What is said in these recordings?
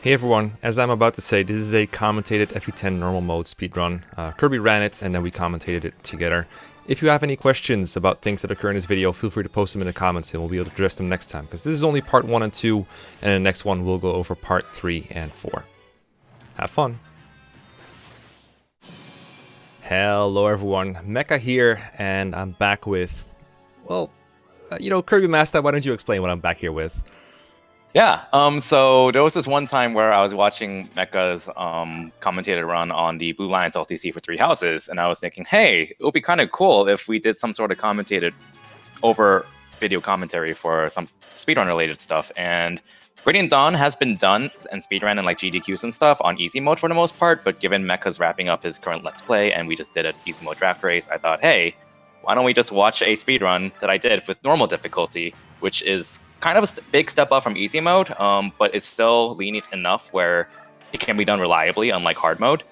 Hey everyone, as I'm about to say, this is a commentated FE10 normal mode speedrun. Kirby ran it and then we commentated it together. If you have any questions about things that occur in this video, feel free to post them in the comments and we'll be able to address them next time. Because this is only part 1 and 2, and the next one we'll go over part 3 and 4. Have fun! Hello everyone, Mecha here, and I'm back with, well, kirbymastah, why don't you explain what I'm back here with? Yeah, so there was this one time where I was watching Mecha's commentated run on the Blue Lions LTC for 3 houses, and I was thinking, hey, it would be kind of cool if we did some sort of commentated over video commentary for some speedrun related stuff. And Radiant Dawn has been done and speedrun in like GDQs and stuff on easy mode for the most part, but given Mecha's wrapping up his current Let's Play and we just did an easy mode draft race, I thought, hey, why don't we just watch a speedrun that I did with normal difficulty, which is kind of a big step up from easy mode, but it's still lenient enough where it can be done reliably, unlike hard mode.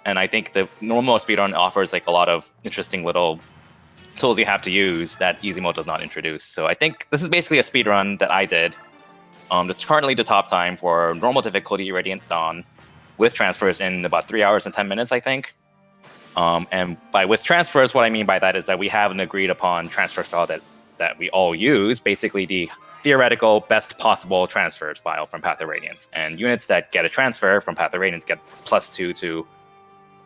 And I think the normal speedrun offers like a lot of interesting little tools you have to use that easy mode does not introduce. So I think this is basically a speedrun that I did. That's currently the top time for normal difficulty Radiant Dawn with transfers in about 3 hours and 10 minutes, I think. And with transfers, what I mean by that is that we have an agreed upon transfer file that we all use, basically the theoretical best possible transfer file from Path of Radiance. And units that get a transfer from Path of Radiance get +2 to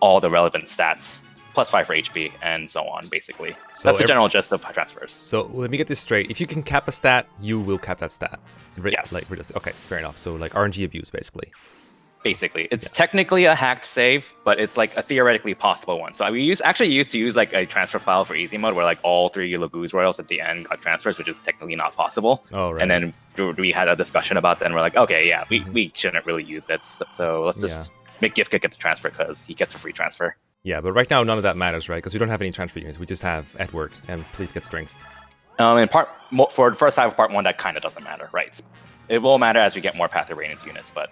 all the relevant stats, +5 for HP, and so on, basically. So that's the general gist of transfers. So let me get this straight. If you can cap a stat, you will cap that stat. Yes. Okay, fair enough. So like RNG abuse, basically. Basically, it's technically a hacked save, but it's like a theoretically possible one. So we actually used to use like a transfer file for easy mode where like all 3 Lagoos Royals at the end got transfers, which is technically not possible. Oh, right. And then we had a discussion about that and we're like, okay, yeah, we shouldn't really use that. So let's just make Gifka get the transfer because he gets a free transfer. Yeah, but right now none of that matters, right? Because we don't have any transfer units. We just have Edward, and please get strength. For the first half of part 1, that kind of doesn't matter, right? It will matter as we get more Path of Radiance units, but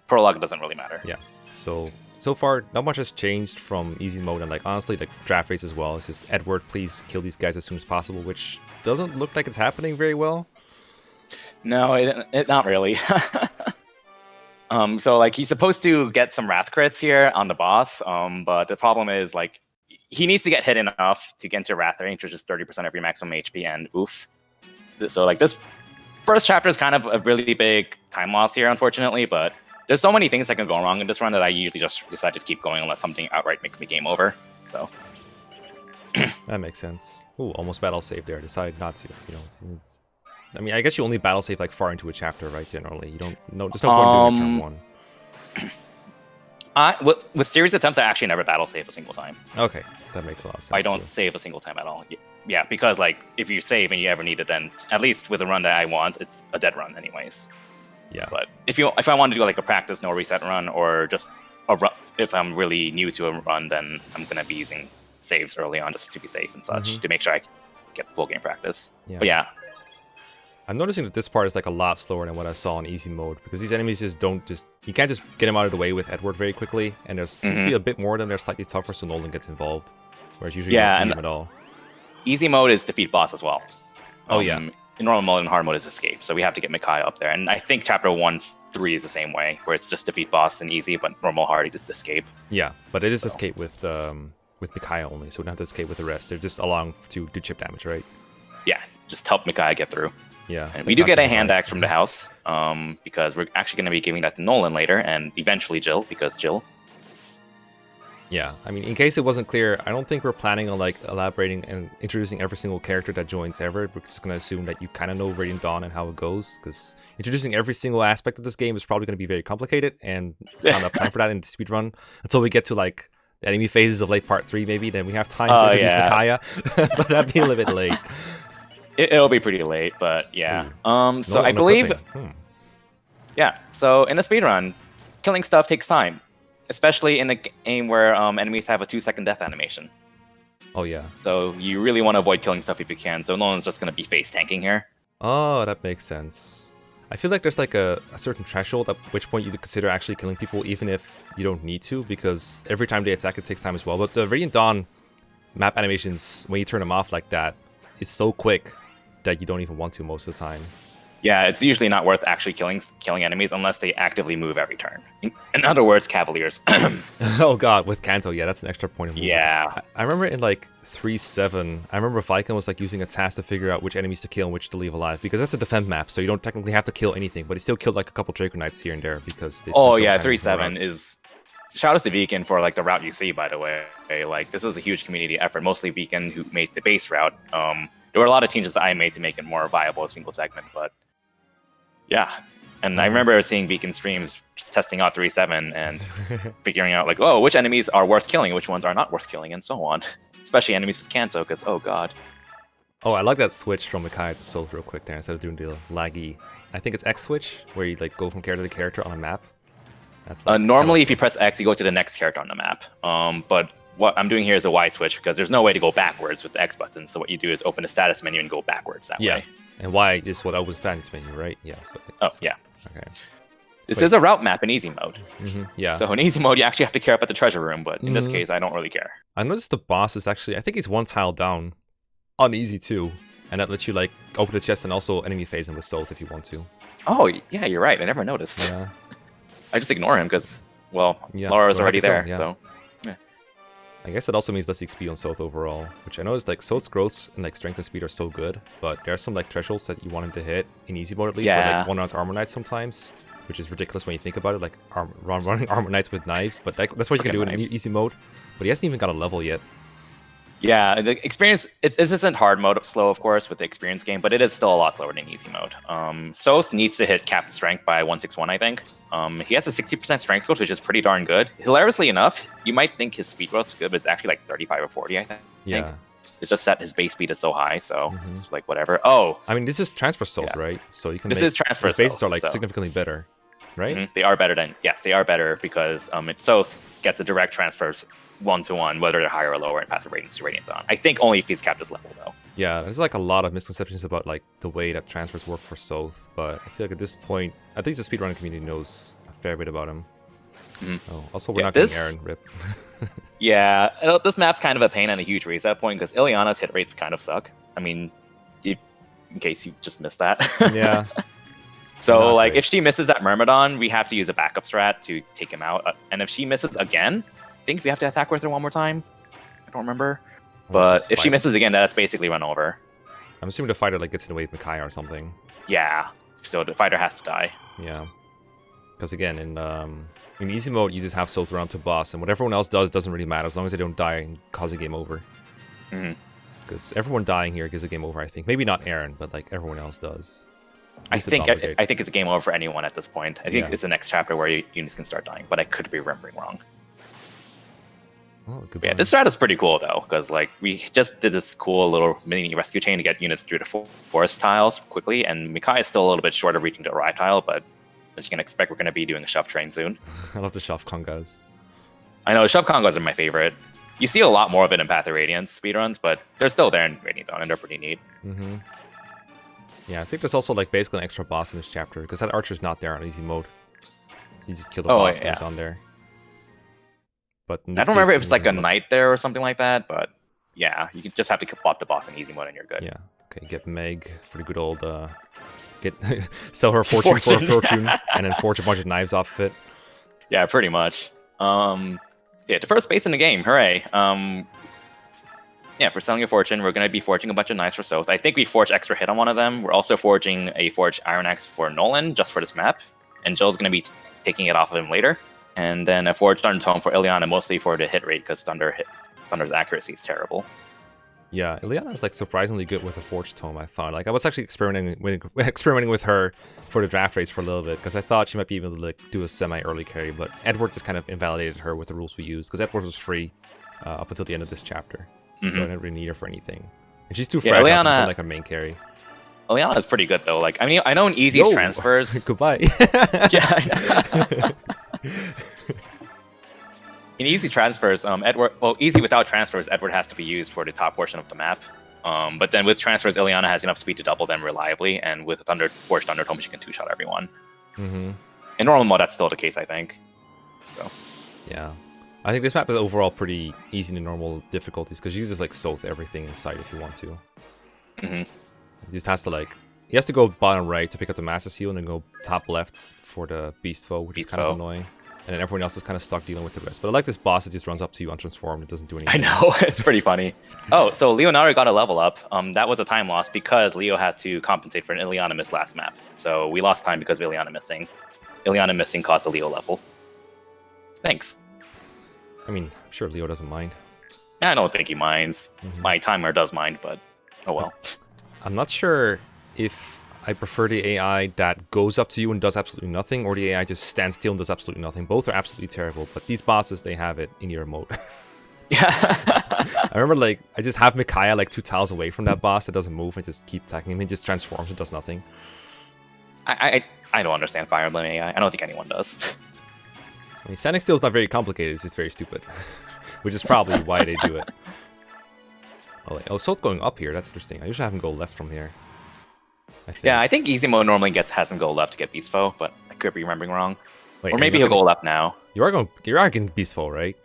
prologue doesn't really matter. Yeah. So far, not much has changed from easy mode, and like honestly, like draft race as well. It's just Edward, please kill these guys as soon as possible, which doesn't look like it's happening very well. No, it not really. So like he's supposed to get some wrath crits here on the boss, but the problem is like he needs to get hit enough to get into wrath range, which is 30% of your maximum HP, and oof. So like this first chapter is kind of a really big time loss here, unfortunately, but there's so many things that can go wrong in this run that I usually just decide to keep going unless something outright makes me game over. So that makes sense. Ooh, almost battle save there. Decide not to. You know, I mean, I guess you only battle save like far into a chapter, right? Generally, you don't. No, there's no point doing it turn 1. With series attempts, I actually never battle save a single time. Okay, that makes a lot of sense. I don't save a single time at all. Yeah, because like if you save and you ever need it, then at least with a run that I want, it's a dead run anyways. Yeah. But if I want to do like a practice no reset run, or just a run, if I'm really new to a run, then I'm gonna be using saves early on just to be safe and such to make sure I get full game practice. Yeah. But yeah. I'm noticing that this part is like a lot slower than what I saw in easy mode, because these enemies you can't just get them out of the way with Edward very quickly, and there seems to be a bit more of them. They're slightly tougher, so Nolan gets involved, whereas usually you don't need them at all. Easy mode is defeat boss as well. Oh yeah. In normal mode and hard mode is escape, so we have to get Micaiah up there, and I think chapter 1-3 is the same way, where it's just defeat boss and easy, but normal hard is escape. Yeah, but it is escape with Micaiah only, so we don't have to escape with the rest. They're just allowing to do chip damage, right? Yeah, just help Micaiah get through. Yeah, and we do get a hand axe from the house, because we're actually going to be giving that to Nolan later, and eventually Jill, because Jill. Yeah, I mean, in case it wasn't clear, I don't think we're planning on like elaborating and introducing every single character that joins ever. We're just going to assume that you kind of know Radiant Dawn and how it goes, because introducing every single aspect of this game is probably going to be very complicated, and there's not enough time for that in the speedrun until we get to like the enemy phases of late part 3 maybe, then we have time to introduce Micaiah, but that'd be a little bit late. It'll be pretty late, but yeah. Ooh. So I believe... Yeah, so in a speedrun, killing stuff takes time. Especially in a game where enemies have a 2-second death animation. Oh yeah. So you really want to avoid killing stuff if you can, so Nolan's just going to be face tanking here. Oh, that makes sense. I feel like there's like a certain threshold at which point you consider actually killing people even if you don't need to, because every time they attack it takes time as well. But the Radiant Dawn map animations, when you turn them off like that, is so quick that you don't even want to most of the time. Yeah, it's usually not worth actually killing enemies unless they actively move every turn. In other words, Cavaliers. Oh god, with Kanto, yeah, that's an extra point of movement. Yeah. I remember in like 3.7, I remember Viking was like using a task to figure out which enemies to kill and which to leave alive, because that's a defend map, so you don't technically have to kill anything, but he still killed like a couple Draco Knights here and there because they Oh spent so yeah, much time 3.7 is. Shout out to Vegan for like the route you see. By the way, like this was a huge community effort. Mostly Vegan who made the base route. There were a lot of changes that I made to make it more viable, a single segment, but. Yeah, and I remember seeing Beacon streams just testing out 3.7 and figuring out like, oh, which enemies are worth killing, which ones are not worth killing, and so on. Especially enemies with Kanto, because oh god. Oh, I like that switch from Micaiah to Soul real quick there instead of doing the laggy. I think it's X switch where you like go from character to character on a map. That's like, normally, if you press X, you go to the next character on the map. But what I'm doing here is a Y switch because there's no way to go backwards with the X button. So what you do is open the status menu and go backwards that way. And Y is what opens status menu, right? Yeah. Yeah. Okay. This is a route map in easy mode. Yeah. So in easy mode, you actually have to care about the treasure room, but in this case, I don't really care. I noticed the boss is actually, I think he's one tile down on easy too, and that lets you like open the chest and also enemy phase him with Soul if you want to. Oh yeah, you're right. I never noticed. Yeah. I just ignore him because, well, Laura's already there. So. I guess it also means less XP on Soth overall, which I know is like Soth's growth and like strength and speed are so good, but there are some like thresholds that you want him to hit in easy mode at least, where like one rounds Armor Knights sometimes, which is ridiculous when you think about it, like running Armor Knights with knives, but that's what you can do in easy mode. But he hasn't even got a level yet. Yeah, the experience, this isn't hard mode slow, of course, with the experience game, but it is still a lot slower than easy mode. Soth needs to hit capped strength by 161, I think. He has a 60% strength growth, which is pretty darn good. Hilariously enough, you might think his speed growth's good, but it's actually like 35 or 40, I think. Yeah. It's just that his base speed is so high, so it's like whatever. Oh! I mean, this is transfer Soth, right? So you can This is transfer his bases Soth, are like significantly better, right? They are better than, yes, they are better because Soth gets a direct transfers 1-to-1, whether they're higher or lower in Path of Radiance to Radiant Dawn. I think only if he's capped his level, though. Yeah, there's like a lot of misconceptions about like the way that transfers work for Soth, but I feel like at this point, at least the speedrunning community knows a fair bit about him. Oh, also, we're not getting Aaron, rip. Yeah, this map's kind of a pain and a huge reset point because Ileana's hit rates kind of suck. I mean, in case you just missed that. Yeah. So, like, if she misses that Myrmidon, we have to use a backup strat to take him out. And if she misses again, I think we have to attack with her one more time. I don't remember. But if she misses again, that's basically run over. I'm assuming the fighter like gets in the way of Micaiah or something. Yeah. So the fighter has to die. Yeah. Because again, in easy mode, you just have Soth around to boss, and what everyone else does doesn't really matter as long as they don't die and cause a game over. Because everyone dying here gives a game over, I think. Maybe not Aaron, but like everyone else does. I think it's a game over for anyone at this point. I think it's the next chapter where units can start dying, but I could be remembering wrong. Oh, yeah, this strat is pretty cool though, because like we just did this cool little mini rescue chain to get units through the forest tiles quickly, and Micaiah is still a little bit short of reaching the arrive tile, but as you can expect, we're going to be doing a shove train soon. I love the shove congas. I know, the shove congas are my favorite. You see a lot more of it in Path of Radiance speedruns, but they're still there in Radiant Dawn, and they're pretty neat. Yeah, I think there's also like basically an extra boss in this chapter, because that archer's not there on easy mode. So you just kill the boss when he's on there. But I don't remember if it's like a knight there or something like that, but yeah, you just have to pop the boss in easy mode and you're good. Yeah, okay, get Meg for the good old, sell her fortune for a fortune, and then forge a bunch of knives off of it. Yeah, pretty much. Yeah, the first base in the game, hooray. Yeah, for selling a fortune, we're going to be forging a bunch of knives for Soth. I think we forged extra hit on one of them. We're also forging a forged Iron Axe for Nolan, just for this map, and Jill's going to be taking it off of him later. And then a forged Thunder Tome for Ileana, mostly for the hit rate, because Thunder's accuracy is terrible. Yeah, Ileana is like surprisingly good with a forged tome. I thought, like, I was actually experimenting with her for the draft rates for a little bit because I thought she might be able to like do a semi-early carry, but Edward just kind of invalidated her with the rules we used because Edward was free up until the end of this chapter, so I didn't really need her for anything. And she's too fragile to become like a main carry. Ileana is pretty good though. Like, I mean, I know in Easy's transfers. Goodbye. Yeah. In Easy transfers, Easy without transfers, Edward has to be used for the top portion of the map. But then with transfers, Ileana has enough speed to double them reliably, and with Forged Thunder Tome, she can two-shot everyone. In normal mode, that's still the case, I think. So. Yeah. I think this map is overall pretty easy in normal difficulties, because you just like Soth everything inside if you want to. You just has to like he has to go bottom right to pick up the Master Seal, and then go top left for the Beast Foe, which is kind of annoying. And then everyone else is kind of stuck dealing with the rest. But I like this boss that just runs up to you untransformed and doesn't do anything. I know, it's pretty funny. Oh, so Leonardo got a level up. That was a time loss because Leo had to compensate for an Ileana miss last map. So we lost time because of Ileana missing. Ileana missing caused a Leo level. Thanks. I mean, I'm sure Leo doesn't mind. I don't think he minds. My timer does mind, but oh well. I'm not sure if I prefer the AI that goes up to you and does absolutely nothing, or the AI just stands still and does absolutely nothing. Both are absolutely terrible, but these bosses, they have it in your mode. Yeah. I remember, like, I just have Micaiah, like, 2 tiles away from that boss that doesn't move. I just keep attacking him. He just transforms and does nothing. I don't understand Fire Emblem AI. I don't think anyone does. I mean, standing still is not very complicated. It's just very stupid. Which is probably why they do it. Oh, so it's going up here. That's interesting. I usually have him go left from here. Yeah, I think easy mode normally has him go left to get Beast Foe, but I could be remembering wrong. Wait, or maybe he'll go left now. You are getting Beast Foe, right?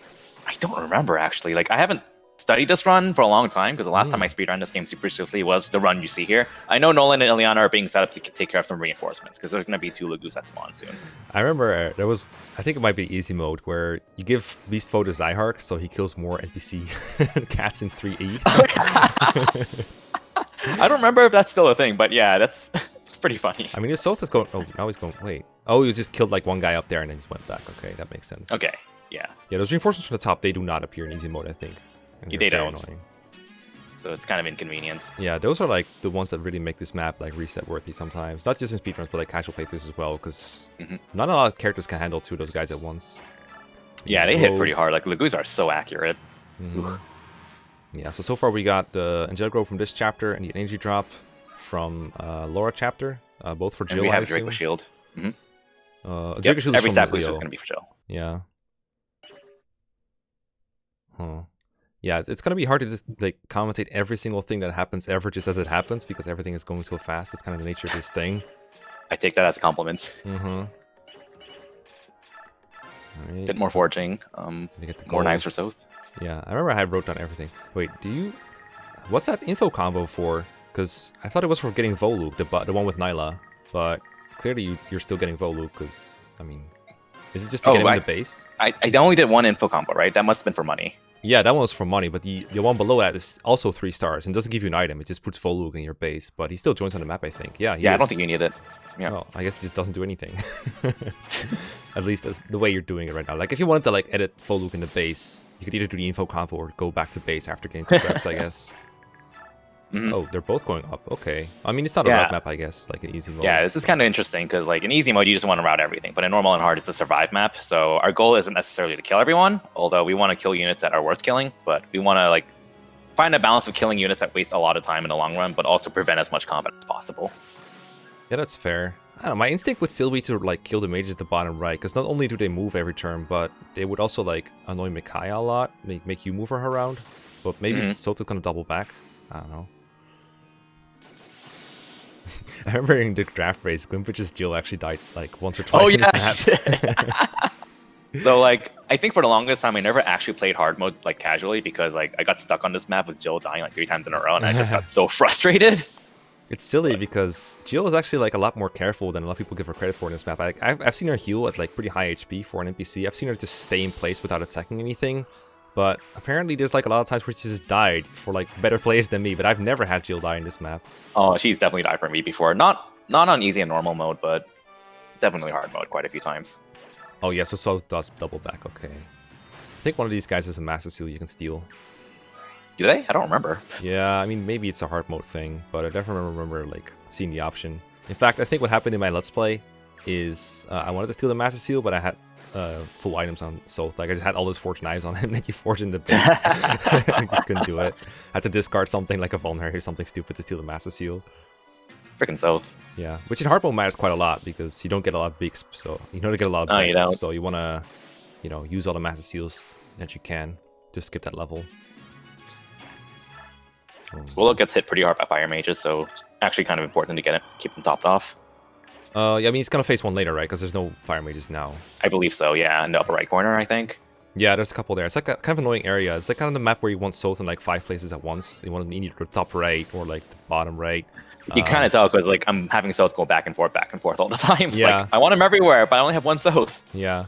I don't remember actually. Like I haven't studied this run for a long time because the last time I speedrun this game super seriously was the run you see here. I know Nolan and Ileana are being set up to take care of some reinforcements because there's going to be 2 Lagoos that spawn soon. I remember there was, I think it might be easy mode where you give Beast Foe to Zyhark so he kills more NPC cats in 3E. I don't remember if that's still a thing, but yeah, it's pretty funny. I mean, his Soth is going. Oh, now he's going. Wait. Oh, he just killed like one guy up there and then just went back. Okay, that makes sense. Okay. Yeah. Yeah, those reinforcements from the top, they do not appear in easy mode, I think. They don't. Annoying. So it's kind of inconvenient. Yeah, those are like the ones that really make this map like reset worthy sometimes. Not just in speedruns, but like casual playthroughs as well, because not a lot of characters can handle 2 of those guys at once. Yeah, they hit pretty hard. Like Lagoos are so accurate. Yeah, so far we got the Angelic Robe from this chapter and the energy drop from Laura chapter, both for Jill. And we have a Draco Shield. Draco Shield every is stat booster is going to be for Jill. Yeah. Huh. Yeah, it's going to be hard to just like commentate every single thing that happens ever just as it happens because everything is going so fast. It's kind of the nature of this thing. I take that as a compliment. Right. Get more forging, more knives for Soth. Yeah, I remember I had wrote down everything. Wait, what's that info combo for? Because I thought it was for getting Volu, the one with Nyla, but clearly you're still getting Volu because, I mean, is it just to get him in the base? I only did 1 info combo, right? That must have been for money. Yeah, that one was for money, but the one below that is also 3 stars and doesn't give you an item. It just puts Volug in your base, but he still joins on the map, I think. Yeah, I don't think you need it. Yeah. Well, I guess he just doesn't do anything. At least that's the way you're doing it right now. Like, if you wanted to like edit Volug in the base, you could either do the info combo or go back to base after getting 2 reps, I guess. Oh, they're both going up. Okay. I mean, it's not a route map, I guess, like an easy mode. Yeah, this is kind of interesting because, like, in easy mode, you just want to route everything. But in normal and hard, it's a survive map. So our goal isn't necessarily to kill everyone, although we want to kill units that are worth killing. But we want to, like, find a balance of killing units that waste a lot of time in the long run, but also prevent as much combat as possible. Yeah, that's fair. I don't know, my instinct would still be to, like, kill the mages at the bottom right, because not only do they move every turn, but they would also, like, annoy Micaiah a lot, make you move her around. But maybe Sota's gonna double back. I don't know. I remember in the draft race, Gwimbridge's Jill actually died like once or twice in this map. So like, I think for the longest time, I never actually played hard mode like casually because like I got stuck on this map with Jill dying like 3 times in a row, and I just got so frustrated. It's silly because Jill is actually like a lot more careful than a lot of people give her credit for in this map. I've seen her heal at like pretty high HP for an NPC. I've seen her just stay in place without attacking anything. But apparently there's like a lot of times where she just died for like better plays than me, but I've never had Jill die in this map. Oh, she's definitely died for me before. Not on easy and normal mode, but definitely hard mode quite a few times. Oh yeah, so does double back, okay. I think one of these guys is a Master Seal you can steal. Do they? I don't remember. Yeah, I mean maybe it's a hard mode thing, but I definitely remember like seeing the option. In fact, I think what happened in my Let's Play is I wanted to steal the Master Seal, but I had full items on Soth. Like I just had all those forged knives on him that you forge in the base. I just couldn't do it. Had to discard something like a vulnerary or something stupid to steal the Master Seal. Freaking Soth. Yeah, which in hard mode matters quite a lot because you don't get a lot of bigs, so you don't get a lot of bigs, so you want to, you know, use all the Master Seals that you can to skip that level. Willow gets hit pretty hard by fire mages, so it's actually kind of important to keep him topped off. Yeah, I mean, he's gonna face one later, right? Because there's no fire mages now. I believe so, yeah, in the upper right corner, I think. Yeah, there's a couple there. It's like a kind of annoying area. It's like kind of the map where you want Soth in like 5 places at once. You want to need the top right or like the bottom right. You kind of tell because like I'm having Soth go back and forth all the time. It's Yeah. like I want him everywhere, but I only have one Soth. Yeah.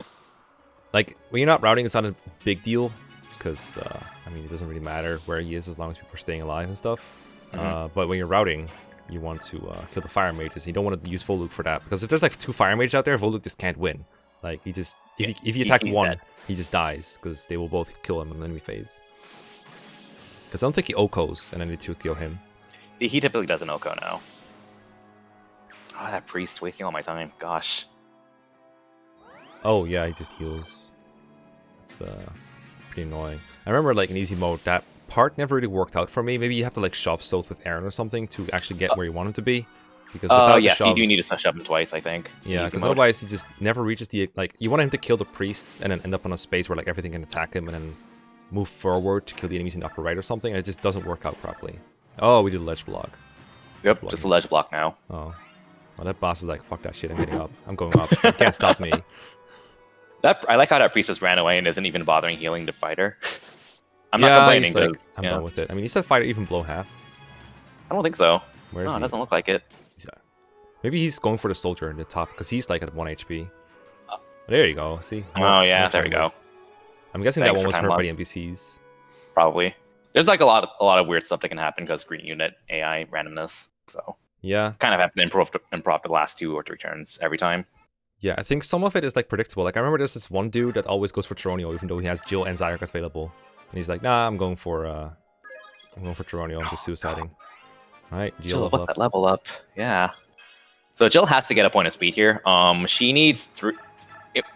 Like when you're not routing, it's not a big deal because I mean it doesn't really matter where he is as long as people are staying alive and stuff. But when you're routing, you want to kill the fire mages. You don't want to use Voluk for that because if there's like 2 fire mages out there, Voluk just can't win. Like he just if you attack one, dead. He just dies because they will both kill him in the enemy phase. Because I don't think he Okos and then they 2 kill him. He typically does an Oko now. Oh, that priest wasting all my time. Gosh. Oh yeah, he just heals. It's pretty annoying. I remember like in easy mode that part never really worked out for me. Maybe you have to like shove Soth with Aaron or something to actually get where you want him to be. Because yes, shoves, you do need to shove him twice, I think. Yeah, because otherwise he just never reaches the like. You want him to kill the priest and then end up on a space where like everything can attack him and then move forward to kill the enemies in the upper right or something, and it just doesn't work out properly. Oh, we did a ledge block. Yep, just a ledge block now. Oh, well, that boss is like, fuck that shit. I'm getting up. I'm going up. You can't stop me. I like how that priest just ran away and isn't even bothering healing the fighter. I'm not complaining. Like, I'm done with it. I mean, he said fighter even below half. I don't think so. Where is no, he? It doesn't look like it. Maybe he's going for the soldier in the top because he's like at 1 HP. There you go. See? Oh yeah, there we go. I'm guessing that one was hurt by the NPCs. Probably. There's like a lot of weird stuff that can happen because green unit AI randomness. So yeah, kind of have to improv the last 2 or 3 turns every time. Yeah, I think some of it is like predictable. Like I remember there's this one dude that always goes for Tronio even though he has Jill and Zyark available, and he's like, nah, I'm going for Tronio. I'm just suiciding. All right, Jill, what's that level up? Yeah. So Jill has to get a point of speed here. She needs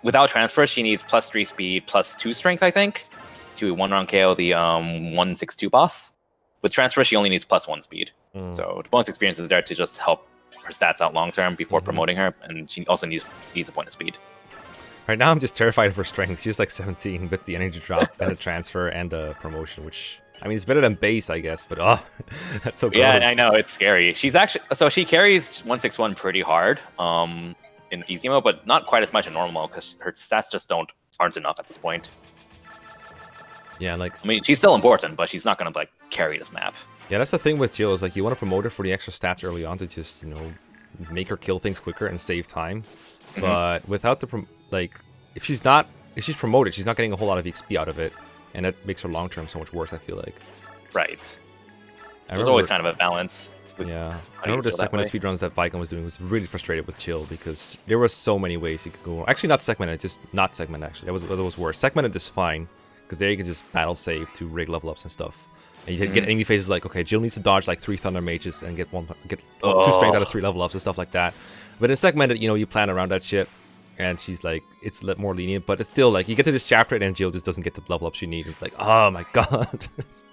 without transfer, she needs +3 speed, +2 strength, I think, to 1-round KO the 162 boss. With transfer, she only needs +1 speed. So the bonus experience is there to just help her stats out long term before promoting her, and she also needs a point of speed. Right now, I'm just terrified of her strength. She's like 17 with the energy drop and the transfer and the promotion, which I mean, it's better than base, I guess, but that's so gross. Yeah, I know, it's scary. She's actually she carries 161 pretty hard in easy mode, but not quite as much in normal mode because her stats just aren't enough at this point. Yeah, like I mean, she's still important, but she's not gonna like carry this map. Yeah, that's the thing with Jill is like you want to promote her for the extra stats early on to just make her kill things quicker and save time. But without the if she's promoted, she's not getting a whole lot of XP out of it. And that makes her long term so much worse, I feel like. Right. So there's always kind of a balance. Yeah. I remember the segmented speedruns that Viking was doing was really frustrated with Jill because there were so many ways you could go. Actually, not segmented, just not segmented, actually. That was worse. Segmented is fine because there you can just battle save to rig level ups and stuff. And you get enemy phases like, okay, Jill needs to dodge like 3 Thunder Mages and get 2 strength out of 3 level ups and stuff like that. But in segmented, you plan around that shit. And she's like, it's more lenient, but it's still like, you get to this chapter and Jill just doesn't get the level up she needs. It's like, oh my god.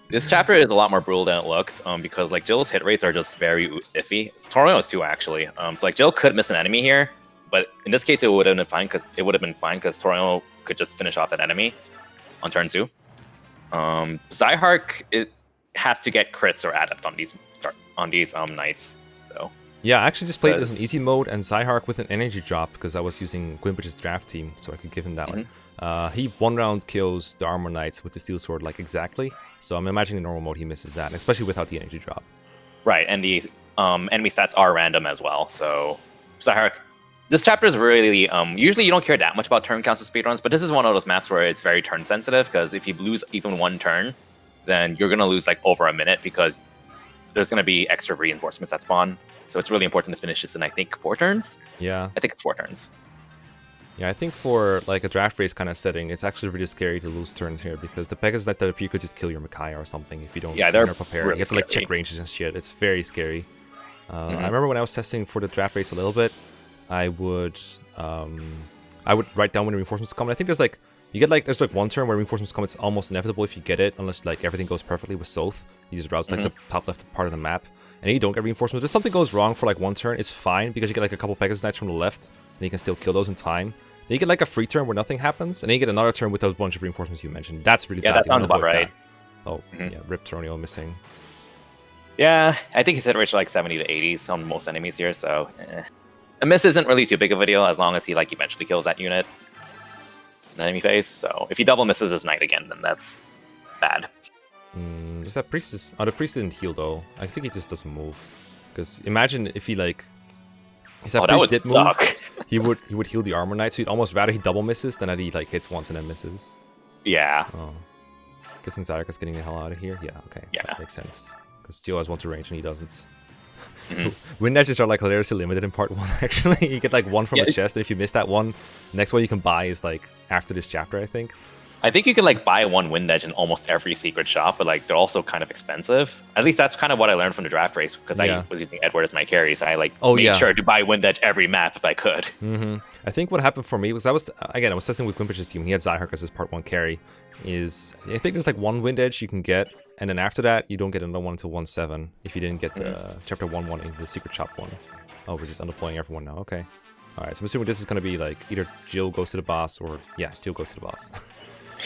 This chapter is a lot more brutal than it looks, because like Jill's hit rates are just very iffy. Torio's too, actually. So like Jill could miss an enemy here, but in this case it would have been fine because Torio could just finish off that enemy on turn 2. Zyhark, it has to get crits or adept on these knights, though. Yeah, I actually just played this in easy mode and Zyhark with an energy drop because I was using Gwimpich's draft team, so I could give him that one. He 1 round kills the armor knights with the steel sword like exactly. So I'm imagining in normal mode he misses that, especially without the energy drop. Right, and the enemy stats are random as well. So Zyhark, this chapter is really usually you don't care that much about turn counts of speedruns, but this is one of those maps where it's very turn sensitive because if you lose even 1 turn, then you're gonna lose like over a minute because there's gonna be extra reinforcements that spawn. So it's really important to finish this in, I think, 4 turns? Yeah. I think it's 4 turns. Yeah, I think for like a draft race kind of setting, it's actually really scary to lose turns here because the Pegasus Knights that appear could just kill your Micaiah or something if you don't prepare. Really you have to like check ranges and shit. It's very scary. I remember when I was testing for the draft race a little bit, I would write down when reinforcements come. And I think there's like there's 1 turn where reinforcements come. It's almost inevitable if you get it, unless like everything goes perfectly with Soth. He just routes like the top left part of the map. And you don't get reinforcements. If something goes wrong for like 1 turn, it's fine because you get like a couple Pegasus Knights from the left, and you can still kill those in time. Then you get like a free turn where nothing happens, and then you get another turn with those bunch of reinforcements you mentioned. That's really bad. That sounds about right. Oh, yeah, Rip Toronio missing. Yeah, I think his hit rates are like 70 to 80s on most enemies here, so a miss isn't really too big of a deal as long as he like eventually kills that unit. in enemy phase. So if he double misses his knight again, then that's bad. Is that priest? Oh, the priest didn't heal though. I think he just doesn't move. Because imagine if he like, if that priest did move, he would heal the armor knight. So he'd almost rather he double misses than that he like hits once and then misses. Yeah. Oh, guessing Zyrika's getting the hell out of here. Yeah, okay, Yeah, that makes sense. Because Geo has one to range and he doesn't. Wind edges are like hilariously limited in part 1. Actually, you get like one from a chest, and if you miss that one, the next one you can buy is like after this chapter, I think. I think you could like buy one wind edge in almost every secret shop, but like they're also kind of expensive. At least that's kind of what I learned from the draft race because I was using Edward as my carry, so I like made sure to buy wind edge every map if I could. I think what happened for me was I was testing with Quimpish's team. He had Zyhark as his part 1 carry. I think there's like one wind edge you can get, and then after that you don't get another one until 1/7 if you didn't get the chapter 1/1 in the secret shop one. Oh, we're just undeploying everyone now. Okay. All right. So I'm assuming this is gonna be like either Jill goes to the boss or Jill goes to the boss.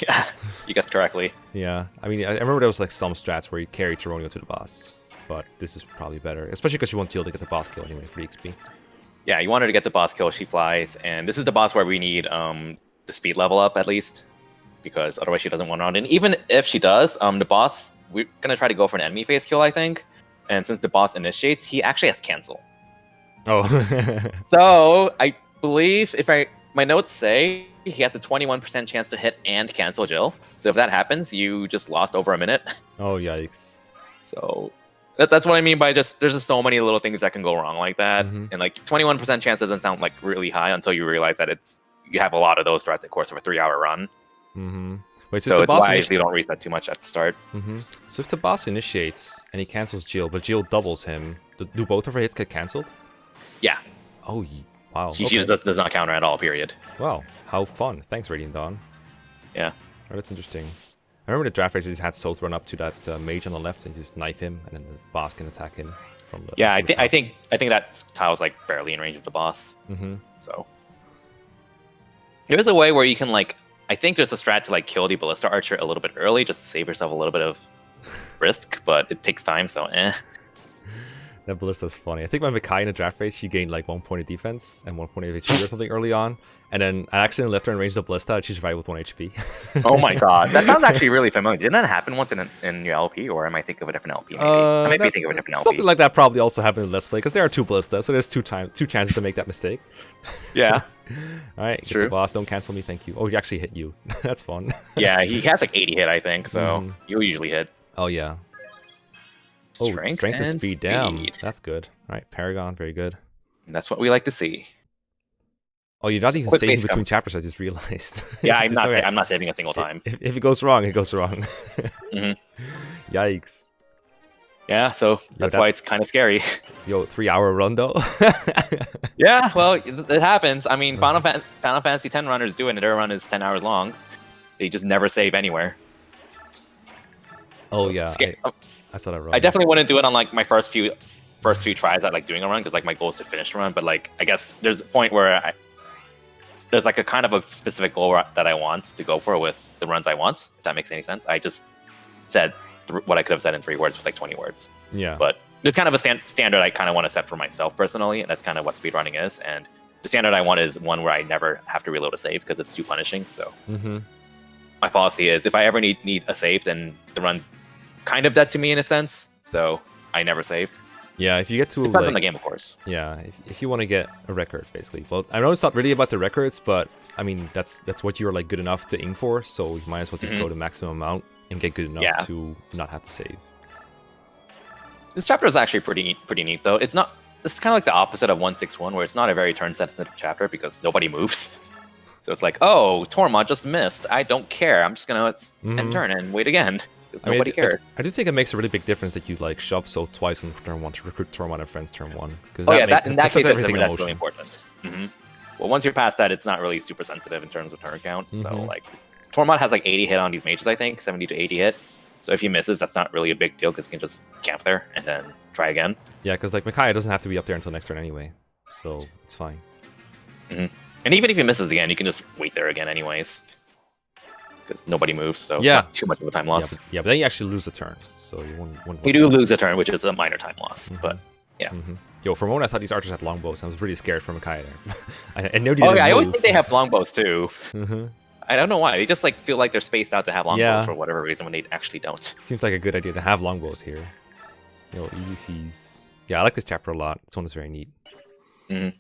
Yeah, you guessed correctly. Yeah, I mean, I remember there was like some strats where you carry Geronimo to the boss, but this is probably better, especially because you want Jill to get the boss kill anyway for the XP. Yeah, you want her to get the boss kill. She flies, and this is the boss where we need the speed level up at least, because otherwise she doesn't want round. And even if she does, the boss, we're gonna try to go for an enemy phase kill, I think. And since the boss initiates, he actually has cancel. Oh. So I believe my notes say he has a 21% chance to hit and cancel Jill. So if that happens, you just lost over a minute. Oh, yikes. So that's what I mean by there's just so many little things that can go wrong like that. And like 21% chance doesn't sound like really high until you realize that you have a lot of those throughout the course of a 3-hour run. Wait, so it's why you don't reset too much at the start. So if the boss initiates and he cancels Jill, but Jill doubles him, do both of her hits get cancelled? Yeah. Oh, wow. She just does not counter at all, period. Wow, how fun. Thanks, Radiant Dawn. Yeah. Oh, that's interesting. I remember the draft race just had Soth run up to that mage on the left and just knife him, and then the boss can attack him from the. Yeah, I think that tile's like barely in range of the boss. So there's a way where you can like, I think there's a strat to like kill the ballista archer a little bit early just to save yourself a little bit of risk, but it takes time, so That ballista's funny. I think my Makai in the draft race, she gained like 1 point of defense and 1 point of HP or something early on. And then I accidentally left her in range of the ballista and she survived with 1 HP. Oh my god. That sounds actually really familiar. Didn't that happen once in your LP, or am I thinking of a different LP? Maybe? I might be thinking of a different LP. Something like that probably also happened in Let's Play, because there are 2 ballistas, so there's two chances to make that mistake. Yeah. Alright, get the boss, don't cancel me, thank you. Oh, he actually hit you. That's fun. Yeah, he has like 80 hit, I think, so you'll usually hit. Oh, yeah. Strength and speed. Damn, that's good. All right, Paragon, very good. And that's what we like to see. Oh, you're not even saving between chapters, I just realized. Yeah, I'm not saving a single time. If it goes wrong, it goes wrong. Yikes. Yeah, so that's why it's kind of scary. Yo, 3-hour run though? Yeah, well, it happens. I mean, Final Fantasy X runners do it, and their run is 10 hours long. They just never save anywhere. Oh, yeah. I saw that run. I definitely wouldn't do it on like my first few tries at like doing a run, because like my goal is to finish the run. But like I guess there's a point where there's like a kind of a specific goal that I want to go for with the runs I want. If that makes any sense. I just said what I could have said in 3 words for like 20 words. Yeah. But there's kind of a standard I kind of want to set for myself personally, and that's kind of what speedrunning is. And the standard I want is one where I never have to reload a save because it's too punishing. So my policy is if I ever need a save, then the run's kind of dead to me in a sense, so I never save. Yeah, if you get to depends on the game, of course. Yeah, if you want to get a record, basically. Well, I know it's not really about the records, but I mean that's what you're like good enough to aim for. So you might as well just go to maximum amount and get good enough to not have to save. This chapter is actually pretty neat, though. It's kind of like the opposite of 161, where it's not a very turn-sensitive chapter because nobody moves. So it's like, oh, Tormod just missed. I don't care. I'm just gonna end turn and wait again. Nobody cares. I do think it makes a really big difference that you like shove Soth twice on turn 1 to recruit Tormod and friends turn 1. In that case, that's really important. Well, once you're past that, it's not really super sensitive in terms of turn count. So like, Tormod has like 80 hit on these mages, I think, 70 to 80 hit. So if he misses, that's not really a big deal because he can just camp there and then try again. Yeah, because like Micaiah doesn't have to be up there until next turn anyway, so it's fine. And even if he misses again, you can just wait there again anyways. Because nobody moves, so not too much of a time loss. Yeah, but then you actually lose a turn, so you won't. You do lose a turn, which is a minor time loss, but yeah. Yo, for a moment I thought these archers had longbows. I was really scared for Micaiah there. I I always think they have longbows too. I don't know why. They just like feel like they're spaced out to have longbows Yeah. for whatever reason when they actually don't. Seems like a good idea to have longbows here. You know, EDCs. Yeah, I like this chapter a lot. This one is very neat. Mm-hmm.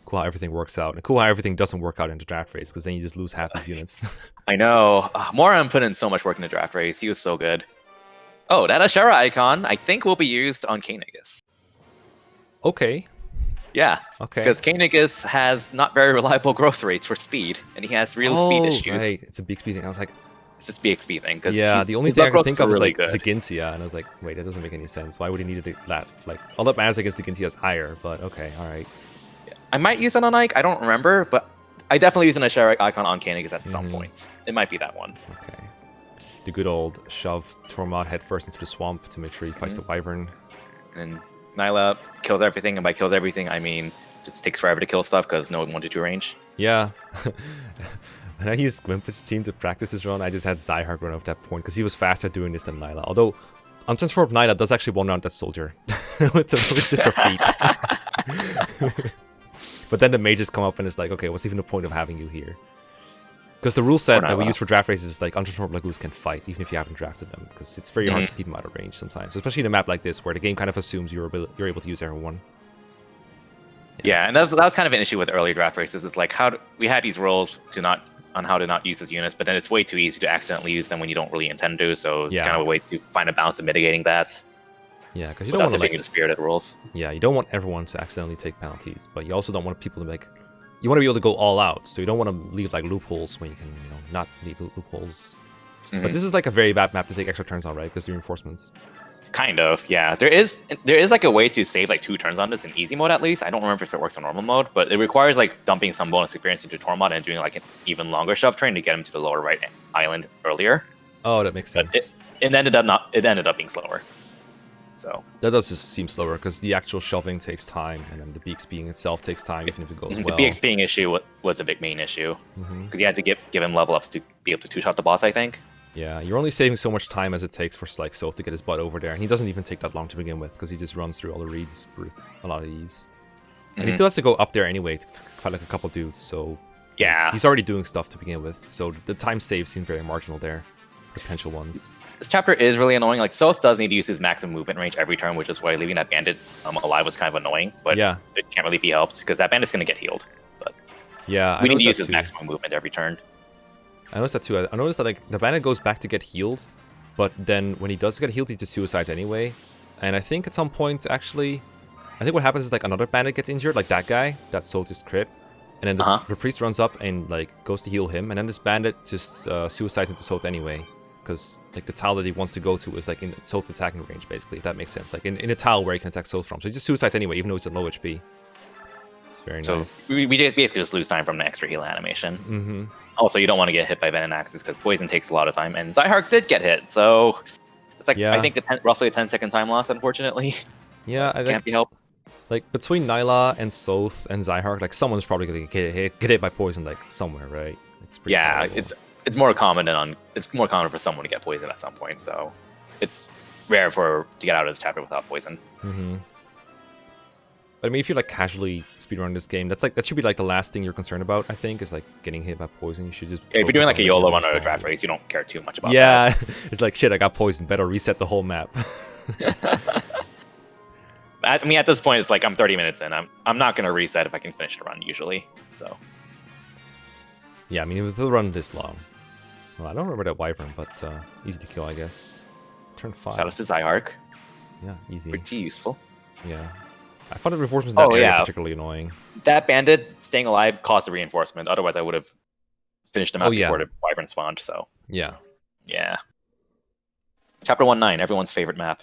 Cool how everything works out. And cool how everything doesn't work out in the draft race, because then you just lose half these units. I know. Moran put in so much work in the draft race. He was so good. Oh, that Ashera icon, I think, will be used on Kanegas. Okay. Yeah. Okay. Because Kanegas has not very reliable growth rates for speed, and he has real speed issues. Right. It's a big speed thing. I was like, it's just BXP thing. Yeah, the only thing I could think of was really like the Ginsia, and I was like, wait, that doesn't make any sense. Why would he need that? Like, all that matters against the Ginsia is higher, but okay, alright. Yeah. I might use it on Ike, I don't remember, but I definitely use an Ashera icon on Kanegas at some point. It might be that one. Okay. The good old shove Tormod head first into the swamp to make sure he fights the Wyvern. And Nyla kills everything, and by kills everything, I mean just takes forever to kill stuff because no 1-2 range. Yeah. When I used Gwimp's team to practice this run, I just had Zyhark run off that point because he was faster doing this than Nyla. Although, Untransformed Nyla does actually one-round that soldier with just her feet. But then the mages come up and it's like, okay, what's even the point of having you here? Because the rule set that we use for draft races is like Untransformed Lagoos can fight even if you haven't drafted them, because it's very hard to keep them out of range sometimes, especially in a map like this where the game kind of assumes you're able to use everyone. Yeah, and that was kind of an issue with early draft races. It's like we had these rules on how to not use these units, but then it's way too easy to accidentally use them when you don't really intend to. So it's kind of a way to find a balance of mitigating that. Yeah, because you don't want to the spirit of the rules. Yeah, you don't want everyone to accidentally take penalties, but you also don't want people to like. You want to be able to go all out, so you don't want to leave like loopholes when you can, not leave loopholes. But this is like a very bad map to take extra turns on, right? Because the reinforcements. Kind of, yeah. There is like a way to save like 2 turns on this in easy mode at least. I don't remember if it works on normal mode, but it requires like dumping some bonus experience into Tormod and doing like an even longer shove train to get him to the lower right island earlier. Oh, that makes sense. It ended up being slower. So that does just seem slower because the actual shoving takes time, and then the BXPing itself takes time, even if it goes well. The BXPing issue was a big main issue because you had to give him level ups to be able to two-shot the boss, I think. Yeah, you're only saving so much time as it takes for like Soth to get his butt over there, and he doesn't even take that long to begin with because he just runs through all the reeds with a lot of ease. And he still has to go up there anyway to fight like a couple dudes, so yeah, he's already doing stuff to begin with. So the time saves seem very marginal there, potential ones. This chapter is really annoying. Like Soth does need to use his maximum movement range every turn, which is why leaving that bandit alive was kind of annoying. But yeah, it can't really be helped because that bandit's going to get healed. But yeah, we need to use his maximum movement every turn. I noticed that too. I noticed that like the bandit goes back to get healed, but then when he does get healed, he just suicides anyway. And I think at some point, actually, I think what happens is like another bandit gets injured, like that guy, that soul just crit, and then the priest runs up and like goes to heal him, and then this bandit just suicides into Soth anyway, because like the tile that he wants to go to is like in Soth's attacking range, basically, if that makes sense. Like in a tile where he can attack Soth from, so he just suicides anyway, even though it's at low HP. It's very nice. So we basically just lose time from the extra heal animation. Also, you don't want to get hit by Venom Axes because poison takes a lot of time, and Zyhark did get hit, so it's like I think roughly a 10-second time loss, unfortunately. Yeah, I think can't be helped. Like between Nyla and Soth and Zyhark, like someone's probably gonna get hit by poison like somewhere, right? It's pretty horrible. It's more common for someone to get poisoned at some point, so it's rare to get out of this chapter without poison. But I mean, if you like casually speedrun this game, that should be like the last thing you're concerned about. I think is like getting hit by poison. You should just if you're doing like a YOLO run or a draft race, you don't care too much about that. Yeah, it's like shit. I got poisoned. Better reset the whole map. I mean, at this point, it's like I'm 30 minutes in. I'm not gonna reset if I can finish the run usually. So yeah, I mean, with the run this long, well, I don't remember that Wyvern, but easy to kill, I guess. Turn 5. Shout out to Zyhark. Yeah, easy. Pretty useful. Yeah. I found the reinforcements in that area particularly annoying. That bandit staying alive caused the reinforcement. Otherwise, I would have finished him out before the Wyvern spawned. So yeah. Chapter 1-9, everyone's favorite map.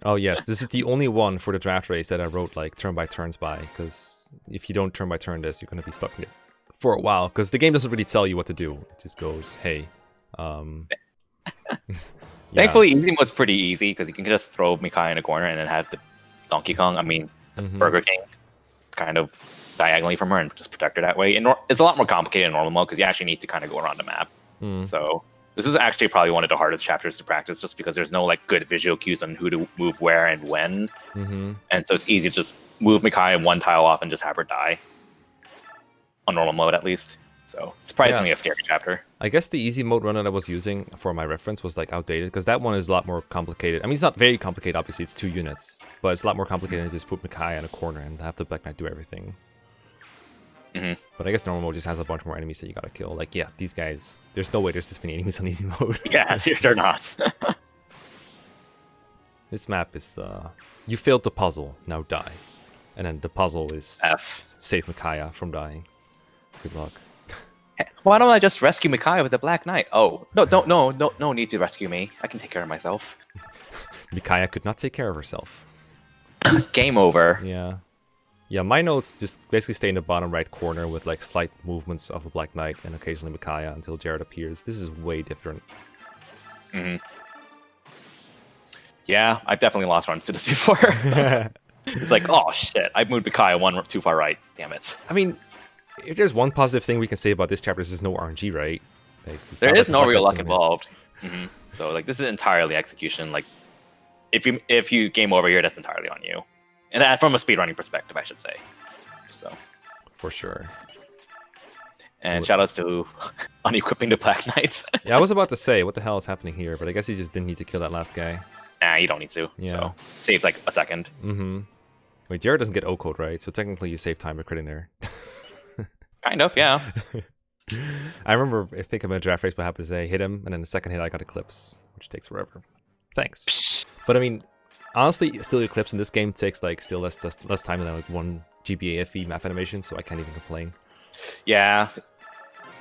Oh yes, this is the only one for the draft race that I wrote like turn by turns by, because if you don't turn by turn this, you're gonna be stuck in it for a while. Because the game doesn't really tell you what to do; it just goes, "Hey." Thankfully, easy mode's pretty easy because you can just throw Mikai in a corner and then have the Donkey Kong. I mean. Burger King kind of diagonally from her and just protect her that way. And it's a lot more complicated in normal mode because you actually need to kind of go around the map. So this is actually probably one of the hardest chapters to practice just because there's no like good visual cues on who to move where and when. And so it's easy to just move Mikai one tile off and just have her die. On normal mode at least. So surprisingly a scary chapter. I guess the easy mode run that I was using for my reference was like outdated, because that one is a lot more complicated. I mean, it's not very complicated, obviously, it's 2 units, but it's a lot more complicated than just put Micaiah in a corner and have the Black Knight do everything. But I guess normal mode just has a bunch more enemies that you gotta kill. Like, yeah, these guys, there's no way there's this many enemies on easy mode. Yeah, they're not. This map is, you failed the puzzle, now die. And then the puzzle is F. save Micaiah from dying. Good luck. Why don't I just rescue Micaiah with the Black Knight? Oh, no need to rescue me. I can take care of myself. Micaiah could not take care of herself. Game over. Yeah. Yeah, my notes just basically stay in the bottom right corner with like slight movements of the Black Knight and occasionally Micaiah until Jared appears. This is way different. Yeah, I've definitely lost runs to this before. It's like, oh shit, I moved Micaiah one too far right. Damn it. I mean, if there's one positive thing we can say about this chapter, there's no RNG, right? Like, there is no real luck involved. So like, this is entirely execution. Like, if you game over here, that's entirely on you. And that from a speedrunning perspective, I should say. So, for sure. And shoutouts to unequipping the Black Knights. Yeah, I was about to say, what the hell is happening here? But I guess he just didn't need to kill that last guy. Nah, you don't need to. Yeah. So, saves like a second. Wait, Jared doesn't get O-code, right? So technically you save time by critting there. Kind of, yeah. I remember, I think I'm in a draft race, what happened is I hit him, and then the second hit I got Eclipse, which takes forever. Thanks. Psst. But I mean, honestly, still Eclipse in this game takes like still less time than like 1 GBA FE map animation, so I can't even complain. Yeah.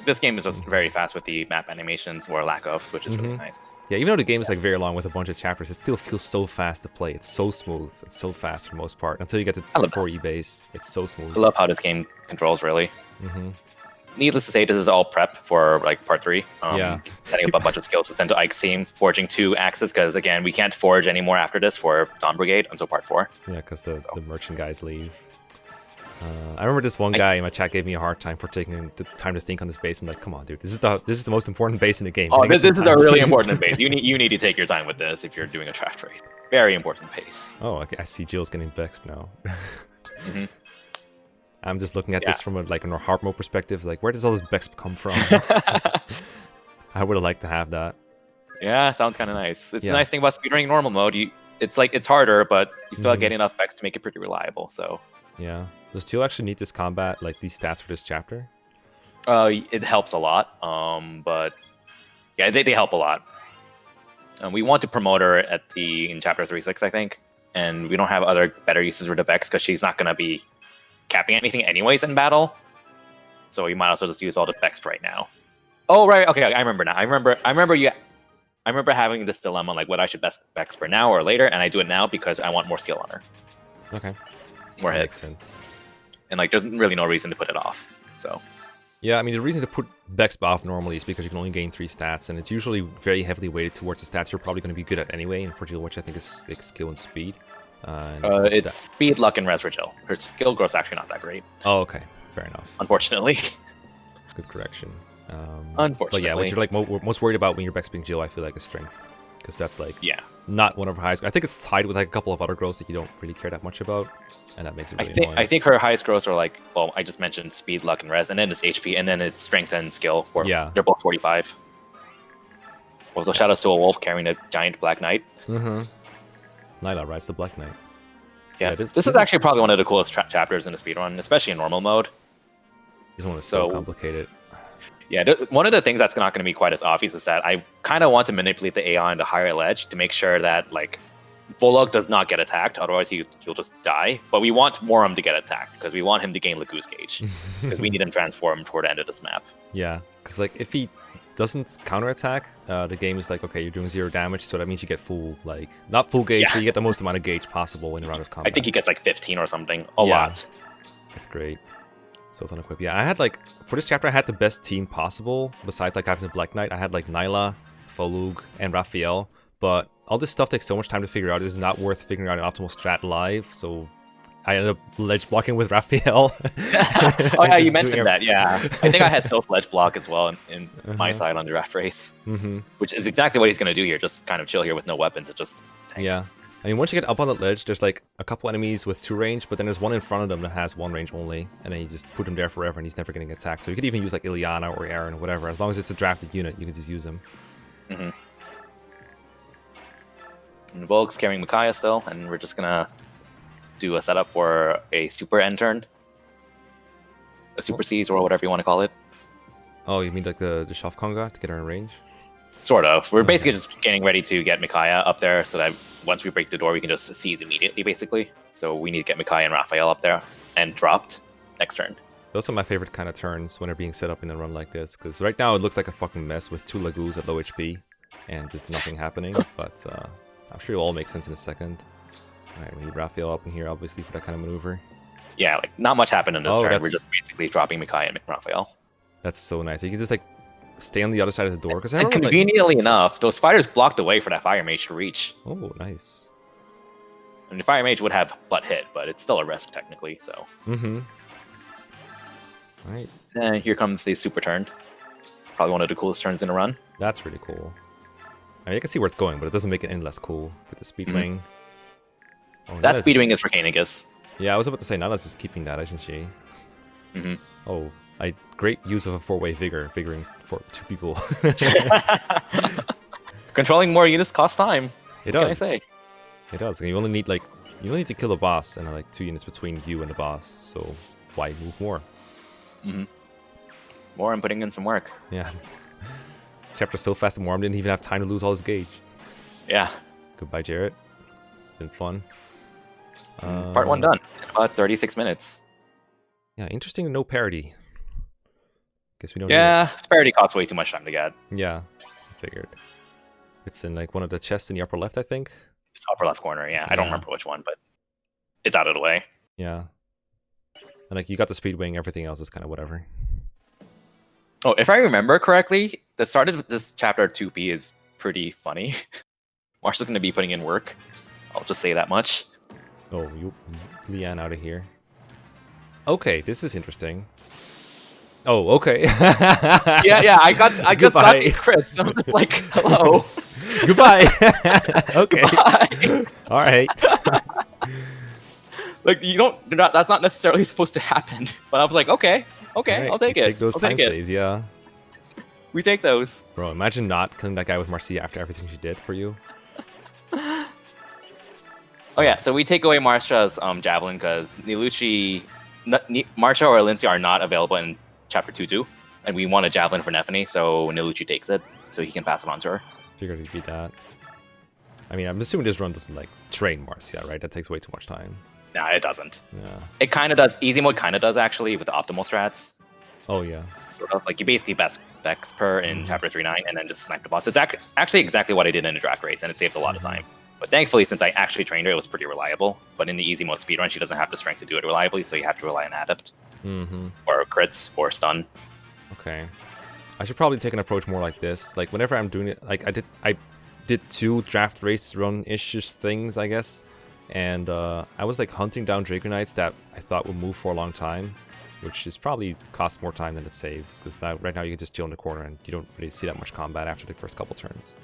This game is just very fast with the map animations, or lack of, which is really nice. Yeah, even though the game is like very long with a bunch of chapters, it still feels so fast to play. It's so smooth. It's so fast for the most part. Until you get to 4E base, it's so smooth. I love how this game controls, really. Needless to say, this is all prep for like part 3. Setting up a bunch of skills to send to Ike's team, forging 2 axes, because again, we can't forge anymore after this for Dawn Brigade until part 4. Yeah, because the merchant guys leave. I remember this one guy in my chat gave me a hard time for taking the time to think on this base. I'm like, come on, dude, this is the most important base in the game. Oh, this is a really important base. You need to take your time with this if you're doing a draft race. Very important base. Oh, okay. I see Jill's getting Bex now. I'm just looking at this from a hard mode perspective. Like, where does all this Bex come from? I would have liked to have that. Yeah, sounds kind of nice. It's a nice thing about speedrunning normal mode. It's harder, but you still get enough Bex to make it pretty reliable. So. Yeah. Does Jill actually need this combat, like these stats for this chapter? It helps a lot. But yeah, they help a lot. We want to promote her in chapter 3.6, I think, and we don't have other better uses for the Bex because she's not gonna be capping anything anyways in battle. So we might also just use all the Bex right now. Oh right, okay, I remember now. I remember having this dilemma, like what I should best Bex for now or later, and I do it now because I want more skill on her. Okay. More hit. Makes sense. And like, there's really no reason to put it off. So. Yeah, I mean, the reason to put Bex off normally is because you can only gain 3 stats, and it's usually very heavily weighted towards the stats you're probably going to be good at anyway. And for Jill, which I think is like skill and speed. It's speed, luck, and res for Jill. Her skill growth's actually not that great. Oh, okay, fair enough. Unfortunately. Good correction. Unfortunately. But yeah, what you're like most worried about when you're Bex being Jill, I feel like, is strength, because that's like not one of her highest. I think it's tied with like a couple of other growths that you don't really care that much about. And that makes it really annoying. I think her highest growths are like, well, I just mentioned speed, luck, and res, and then it's HP, and then it's strength and skill. They're both 45. Also, shout out to a wolf carrying a giant Black Knight. Nyla rides the Black Knight. Yeah, this is actually probably one of the coolest chapters in the speedrun, especially in normal mode. This one is so complicated. Yeah, one of the things that's not going to be quite as obvious is that I kind of want to manipulate the AI on the higher ledge to make sure that, like, Volog does not get attacked, otherwise he'll just die. But we want Morum to get attacked, because we want him to gain Lagoose Gauge. Because we need him transformed toward the end of this map. Yeah, because like if he doesn't counterattack, the game is like, okay, you're doing 0 damage, so that means you get full, like, not full gauge, but you get the most amount of gauge possible in the round of combat. I think he gets like 15 or something. A lot. That's great. So it's unequipped. Yeah, I had like, for this chapter, I had the best team possible, besides like having the Black Knight. I had like Nyla, Folug, and Raphael, but all this stuff takes so much time to figure out. It is not worth figuring out an optimal strat live, so I ended up ledge blocking with Raphael. Oh yeah, you mentioned that, yeah. I think I had self-ledge block as well in my side on the draft race, which is exactly what he's going to do here, just kind of chill here with no weapons and just tank. Yeah, I mean, once you get up on the ledge, there's like a couple enemies with 2 range, but then there's one in front of them that has 1 range only, and then you just put him there forever, and he's never getting attacked. So you could even use like Ileana or Aaron or whatever. As long as it's a drafted unit, you can just use him. And Volk's carrying Micaiah still, and we're just gonna do a setup for a super end turn, a super seize, or whatever you want to call it. Oh, you mean like the Shaf Konga to get her in range? Sort of. We're basically just getting ready to get Micaiah up there so that once we break the door, we can just seize immediately, basically. So we need to get Micaiah and Raphael up there and dropped next turn. Those are my favorite kind of turns when they're being set up in a run like this, because right now it looks like a fucking mess with 2 Lagoos at low HP and just nothing happening, but I'm sure it'll all make sense in a second. Alright, we need Raphael up in here, obviously, for that kind of maneuver. Yeah, like, not much happened in this turn. We're just basically dropping Micaiah and Raphael. That's so nice. You can just, like, stay on the other side of the door. Because And conveniently enough, those fighters blocked the way for that Fire Mage to reach. Oh, nice. And the Fire Mage would have butt hit, but it's still a risk, technically, so... Alright. And here comes the super turn. Probably one of the coolest turns in a run. That's really cool. I mean, I can see where it's going, but it doesn't make it any less cool with the speed wing. Oh, that speed wing is for Kainigus. Yeah, I was about to say, Nana's just keeping that, isn't she? Oh, great use of a 4-way figuring for 2 people. Controlling more units costs time. It does. What can I say? It does. You only need to kill the boss and like 2 units between you and the boss. So why move more? More, I'm putting in some work. Yeah. This chapter's so fast and Moram didn't even have time to lose all his gauge. Yeah. Goodbye, Jarrett. Been fun. Part 1 done. About 36 minutes. Yeah, interesting. No parody. Guess we don't. Yeah, parody costs way too much time to get. Yeah, I figured. It's in like one of the chests in the upper left, I think. It's upper left corner. Yeah, I don't remember which one, but it's out of the way. Yeah. And like you got the speed wing, everything else is kind of whatever. Oh, if I remember correctly, the start of this chapter 2P is pretty funny. Marshall's going to be putting in work. I'll just say that much. Oh, you Leanne out of here. Okay, this is interesting. Oh, okay. yeah, I just got these crits. I'm just like, hello. Goodbye. Okay. Goodbye. All right. Like that's not necessarily supposed to happen. But I was like, okay, right, I'll take it. Take those time saves, yeah. We take those. Bro, imagine not killing that guy with Marcia after everything she did for you. Oh yeah, so we take away Marcia's javelin because Marcia or Lindsay are not available in Chapter 2-2, and we want a javelin for Nephany, so Niluchi takes it, so he can pass it on to her. Figured he'd beat that. I mean, I'm assuming this run doesn't like train Marcia, right? That takes way too much time. Nah, it doesn't. Yeah. It kind of does. Easy mode kind of does actually with the optimal strats. Oh yeah. Sort of like you basically best Vex per in Chapter 3-9 and then just snipe the boss. It's actually exactly what I did in a draft race, and it saves a lot of time. But thankfully, since I actually trained her, it was pretty reliable. But in the easy mode speedrun, she doesn't have the strength to do it reliably, so you have to rely on Adept. Or crits, or stun. Okay. I should probably take an approach more like this. Like, whenever I'm doing it, like, I did 2 draft race run-ish things, I guess. And I was, like, hunting down Draco Knights that I thought would move for a long time. Which is probably costs more time than it saves. Because right now you can just chill in the corner and you don't really see that much combat after the first couple turns.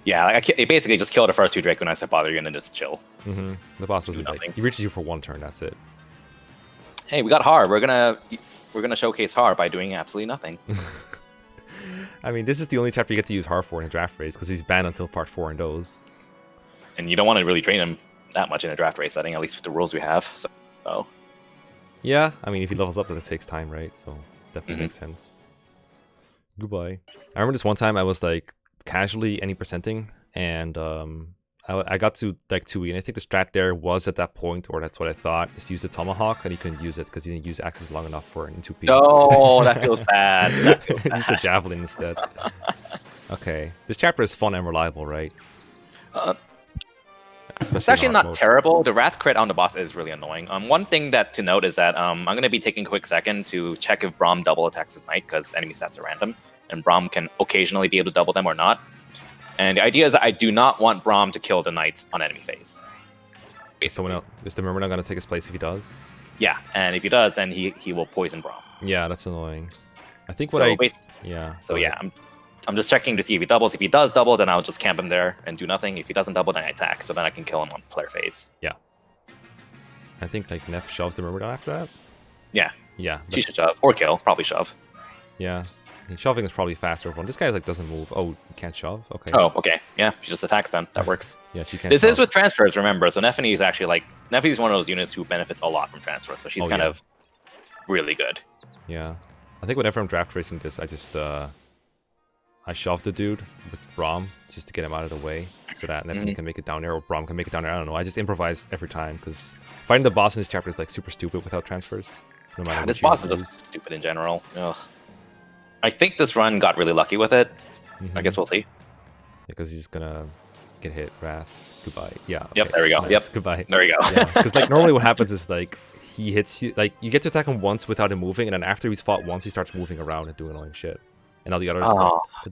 Yeah, like it basically just kill the first 2 Draco Knights that bother you and then just chill. The boss doesn't like, he reaches you for 1 turn, that's it. Hey, we got Har. We're gonna showcase Har by doing absolutely nothing. I mean, this is the only chapter you get to use Har for in a draft race because he's banned until part 4 in those. And you don't want to really train him that much in a draft race setting, at least with the rules we have. So. Yeah, I mean, if he levels up, then it takes time, right? So definitely makes sense. Goodbye. I remember this one time I was like casually any percenting, and I got to like 2E, and I think the strat there was at that point, or that's what I thought, is to use the Tomahawk, and he couldn't use it because he didn't use Axis long enough for it in 2P. Oh, that feels bad. Use the Javelin instead. Okay. This chapter is fun and reliable, right? It's actually not terrible. The Wrath crit on the boss is really annoying. One thing to note is that I'm going to be taking a quick second to check if Braum double attacks his knight, because enemy stats are random, and Braum can occasionally be able to double them or not. And the idea is that I do not want Braum to kill the knights on enemy phase. Someone else, is the Murmur not going to take his place if he does? Yeah, and if he does, then he will poison Braum. Yeah, that's annoying. I think I'm I'm just checking to see if he doubles. If he does double, then I'll just camp him there and do nothing. If he doesn't double, then I attack. So then I can kill him on player phase. Yeah. I think like Neff shoves the Myrmidon after that. Yeah. Yeah. She should shove or kill. Probably shove. Yeah. I mean, shoving is probably faster. One. This guy like doesn't move. Oh, you can't shove. Okay. Oh, okay. Yeah, she just attacks then. That works. Yeah, she can't. This shove. is with transfers, remember. So Neffany is actually like Neffany is one of those units who benefits a lot from transfers. So she's kind of really good. Yeah. I think whenever I'm draft racing this, I just I shove the dude with Braum just to get him out of the way so that Neffany can make it down there or Braum can make it down there. I don't know. I just improvise every time because fighting the boss in this chapter is like super stupid without transfers. No matter This boss is just stupid in general. Ugh. I think this run got really lucky with it. I guess we'll see. Because he's gonna get hit. Wrath. Goodbye. Yeah. Okay. Yep. There we go. Nice. Yep. Goodbye. There we go. Because like normally what happens is like he hits you. Like you get to attack him once without him moving, and then after he's fought once, he starts moving around and doing annoying shit. And all the others,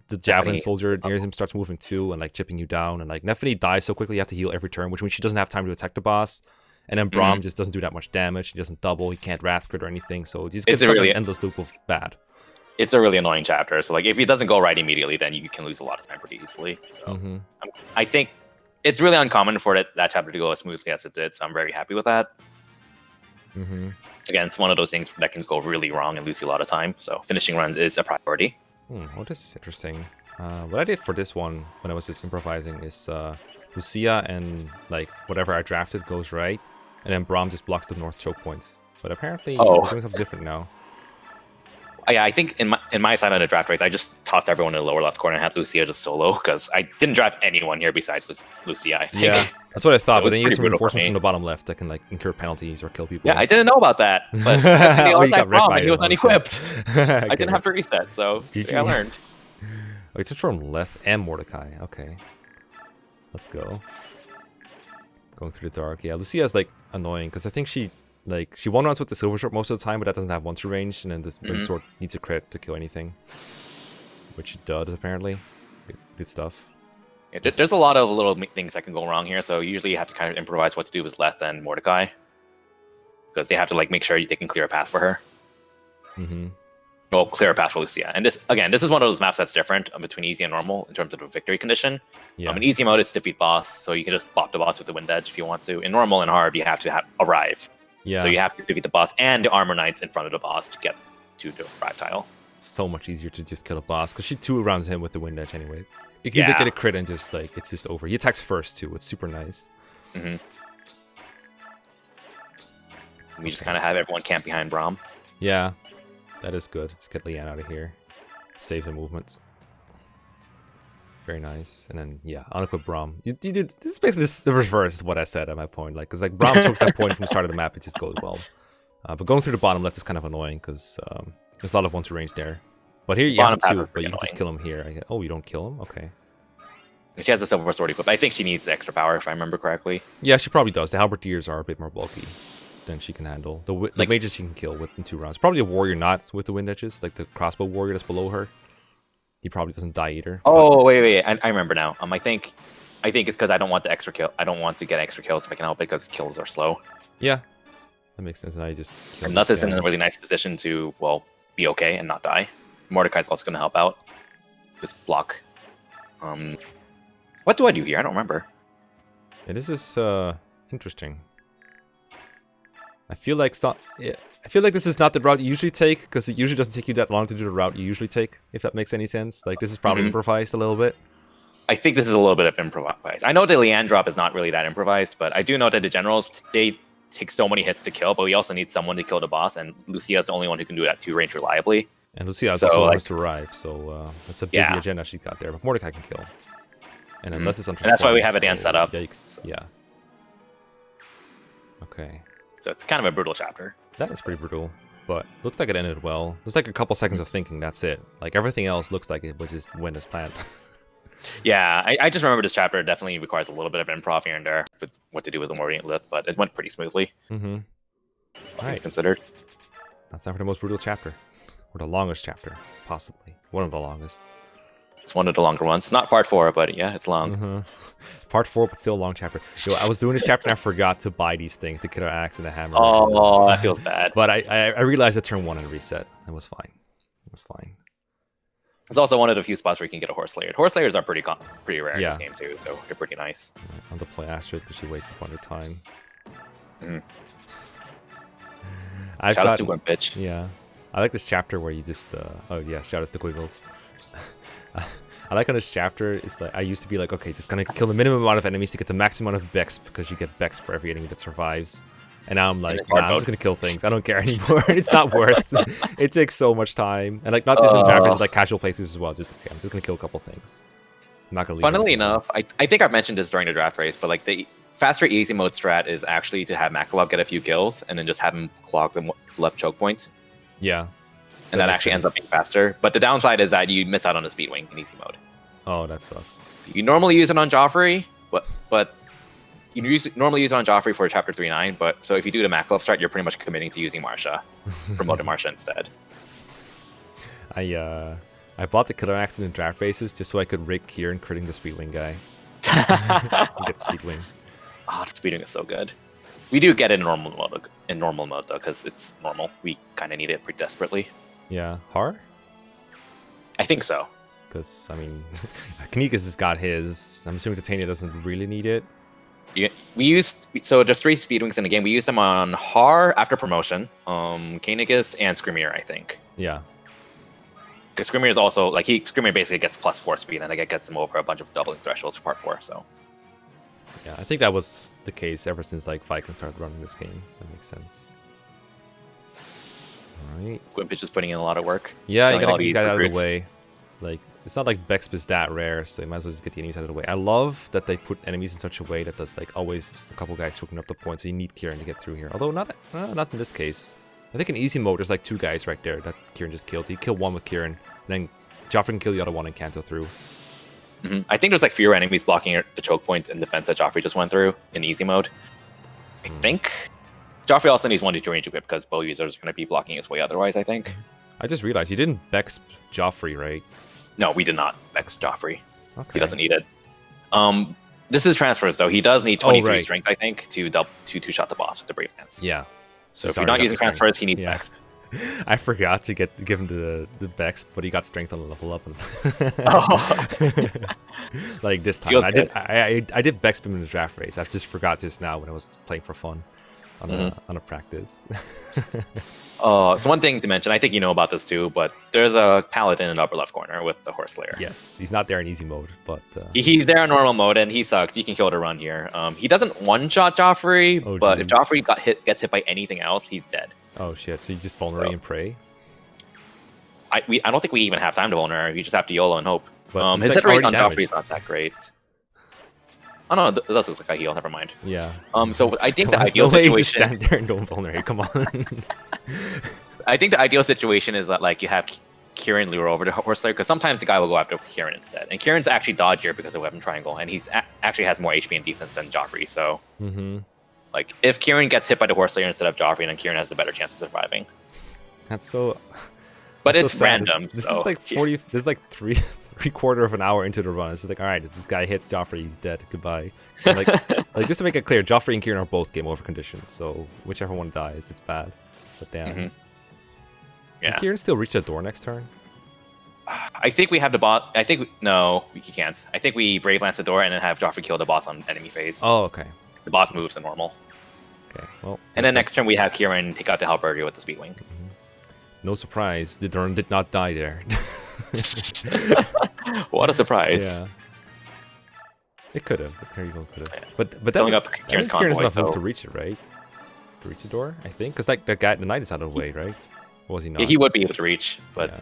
the javelin soldier near him starts moving too, and like chipping you down. And like Neffany dies so quickly, you have to heal every turn, which means she doesn't have time to attack the boss. And then Braum just doesn't do that much damage. He doesn't double. He can't wrath crit or anything. So he just gets stuck in an endless loop of bad. It's a really annoying chapter. So like if it doesn't go right immediately, then you can lose a lot of time pretty easily. So I think it's really uncommon for that chapter to go as smoothly as it did. So I'm very happy with that. Again, it's one of those things that can go really wrong and lose you a lot of time. So finishing runs is a priority. Oh, this is interesting. What I did for this one when I was just improvising is Lucia and like whatever I drafted goes right, and then Braum just blocks the north choke points. But apparently, we're doing something different now. Yeah, I think in my side on the draft race, I just tossed everyone in the lower left corner and had Lucia just solo because I didn't draft anyone here besides Lucia. I think. Yeah, that's what I thought. So but then you get some reinforcements from the bottom left that can like incur penalties or kill people. Yeah, I didn't know about that. But you got wrecked by and he was unequipped. I didn't have to reset, so GG. I learned. Oh, you took from Leth and Mordecai. Okay, let's go. Going through the dark. Yeah, Lucia's like annoying because I think she one rounds with the silver sword most of the time, but that doesn't have one to range, and then this sword needs a crit to kill anything, which it does apparently. Good stuff. Yeah, there's a lot of little things that can go wrong here, so usually you have to kind of improvise what to do with Leth and Mordecai because they have to like make sure they can clear a path for her. Well, clear a path for Lucia. And this is one of those maps that's different between easy and normal in terms of the victory condition. In easy mode, it's defeat boss, so you can just bop the boss with the wind edge if you want to. In normal and hard, you have to arrive. Yeah. So you have to defeat the boss and the armor knights in front of the boss to get to the 5 tile. So much easier to just kill a boss because she 2 rounds him with the wind edge anyway. You can get a crit and just like it's just over. He attacks first too. It's super nice. We just kind of have everyone camp behind Braum. Yeah, that is good. Let's get Leanne out of here. Save the movements. Very nice. And then, yeah, unequip Braum. You did this basically the reverse is what I said at my point. Like, because like Braum chokes that point from the start of the map, it just goes well. But going through the bottom left is kind of annoying because there's a lot of one to range there. But here you have to, but you can just kill him here. Oh, you don't kill him? Okay. She has a silver sword equip. I think she needs extra power, if I remember correctly. Yeah, she probably does. The halberdiers are a bit more bulky than she can handle. The mages she can kill within 2 rounds. Probably a warrior not with the wind edges, like the crossbow warrior that's below her. He probably doesn't die either. Oh, wait. I remember now. I think it's because I don't want the extra kill. I don't want to get extra kills if I can help it because kills are slow. Yeah, that makes sense. And I just kill Nuth is in a really nice position to, well, be okay and not die. Mordecai's also going to help out. Just block. What do I do here? I don't remember. Yeah, this is interesting. I feel like this is not the route you usually take because it usually doesn't take you that long to do the route you usually take. If that makes any sense, like this is probably improvised a little bit. I think this is a little bit of improvised. I know the Leanne drop is not really that improvised, but I do know that the generals they take so many hits to kill, but we also need someone to kill the boss, and Lucia is the only one who can do that 2 range reliably. And Lucia also wants to arrive, so that's a busy agenda she's got there. But Mordecai can kill. And then Leth is on. And that's why we have a dance set up. Yikes! Yeah. Okay. So it's kind of a brutal chapter. That is pretty brutal, but looks like it ended well. There's like a couple seconds of thinking. That's it. Like everything else looks like it was just went as planned. Yeah, I just remember this chapter definitely requires a little bit of improv here and there with what to do with the Mordecai Lith, but it went pretty smoothly. All things considered. That's time for the most brutal chapter, or the longest chapter, possibly one of the longest. It's one of the longer ones. It's not part 4, but yeah, it's long. Part 4, but still a long chapter. Yo, I was doing this chapter and I forgot to buy these things, the killer axe and the hammer. Oh, that feels bad. But I realized at turn 1 and reset. It was fine. It was fine. It's also one of the few spots where you can get a horse layered. Horse layers are pretty rare in Yeah. this game too, so they're pretty nice. I'll deploy Astrid because she wastes a bunch of time. Shout out to Wimp Bitch. Yeah. I like this chapter where you just oh yeah, shout out to Quiggles. I like on this chapter, it's like I used to be like, okay, just gonna kill the minimum amount of enemies to get the maximum amount of Bex because you get Bex for every enemy that survives. And now I'm like, nah, I'm just gonna kill things. I don't care anymore. It's not worth. It takes so much time, and like not just in chapters, but like casual playthroughs as well. Just okay, I'm just gonna kill a couple things. I'm not gonna. Funnily enough, I think I've mentioned this during the draft race, but like the faster easy mode strat is actually to have Makalov get a few kills and then just have him clog the left choke point. Yeah. And that actually ends up being faster. But the downside is that you miss out on the speed wing in easy mode. Oh, that sucks. You normally use it on Joffrey, but you normally use it on Joffrey for chapter 3-9. But so if you do the Makalov strat, you're pretty much committing to using Marsha, promoting Marsha instead. I bought the killer axe in draft races just so I could rig Kieran critting the speed wing guy. Get speed wing. Oh, the speed wing is so good. We do get it in normal mode though, because it's normal. We kind of need it pretty desperately. Yeah, Har? I think so. Because, I mean, Knikas has got his. I'm assuming Titania doesn't really need it. Yeah, so there's 3 speed wings in the game. We used them on Har after promotion, Knikas, and Screamier, I think. Yeah. Because Screamier is also, like, Screamier basically gets +4 speed, and it gets him over a bunch of doubling thresholds for part 4, so. Yeah, I think that was the case ever since, like, Viking started running this game. That makes sense. Alright. Gwimpage is putting in a lot of work. Yeah, you gotta get these guys out of the way. Like, it's not like Bexp is that rare, so you might as well just get the enemies out of the way. I love that they put enemies in such a way that there's, like, always a couple guys choking up the point, so you need Kieran to get through here. Although, not in this case. I think in easy mode, there's, like, 2 guys right there that Kieran just killed. You kill one with Kieran, and then Joffrey can kill the other one and Kanto through. I think there's, like, fewer enemies blocking the choke point in the fence that Joffrey just went through in easy mode. I think. Joffrey also needs 1 to 2 range equip because bow users are going to be blocking his way otherwise, I think. I just realized you didn't Bex Joffrey, right? No, we did not Bex Joffrey. Okay. He doesn't need it. This is transfers, though. He does need 23 strength, I think, to two-shot the boss with the Brave Lance. Yeah. So if you're not using transfers, he needs Bex. I forgot to give him the Bex, but he got strength on the level up. Like this time, I did Bex him in the draft race. I just forgot just now when I was playing for fun on a practice. So one thing to mention, I think you know about this too, but there's a paladin in the upper left corner with the horse layer. Yes, he's not there in easy mode, but he's there in normal mode, and he sucks. You can kill the run here. He doesn't one-shot Joffrey, but if Joffrey gets hit by anything else, he's dead. Oh shit! So you just vulnerate and pray. I don't think we even have time to vulnerate. You just have to YOLO and hope. But his hit rate on Joffrey is not that great. Oh no, it does look like a heal. Never mind. Yeah. So I think the ideal situation. Just stand there and don't vulnerate. Come on. I think the ideal situation is that like you have Kieran lure over the horse layer because sometimes the guy will go after Kieran instead, and Kieran's actually dodgier because of weapon triangle, and he's actually has more HP and defense than Joffrey. So. Like, if Kieran gets hit by the horse layer instead of Joffrey, then Kieran has a better chance of surviving. That's so... But that's it's so random. This is like 40... This is like three-quarter of an hour into the run. It's just like, alright, if this guy hits Joffrey, he's dead. Goodbye. And like, just to make it clear, Joffrey and Kieran are both game over conditions, so whichever one dies, it's bad. But damn. Yeah. Can Kieran still reach the door next turn? I think we have the bot... No, we can't. I think we Brave Lance the door and then have Joffrey kill the boss on enemy phase. Oh, okay. The boss moves to normal. Okay, well... And then next turn we have Kieran take out the Halberdier with the Speed Wing. No surprise, the Durn did not die there. What a surprise. Yeah. It could have, but there you go, could have. Yeah. But Filling that, up Kieran's Kieran's convoy, enough move so... to reach it, right? To reach the door, I think? Because like, the guy, the knight is out of the way, right? Or was he not? Yeah, he would be able to reach, but...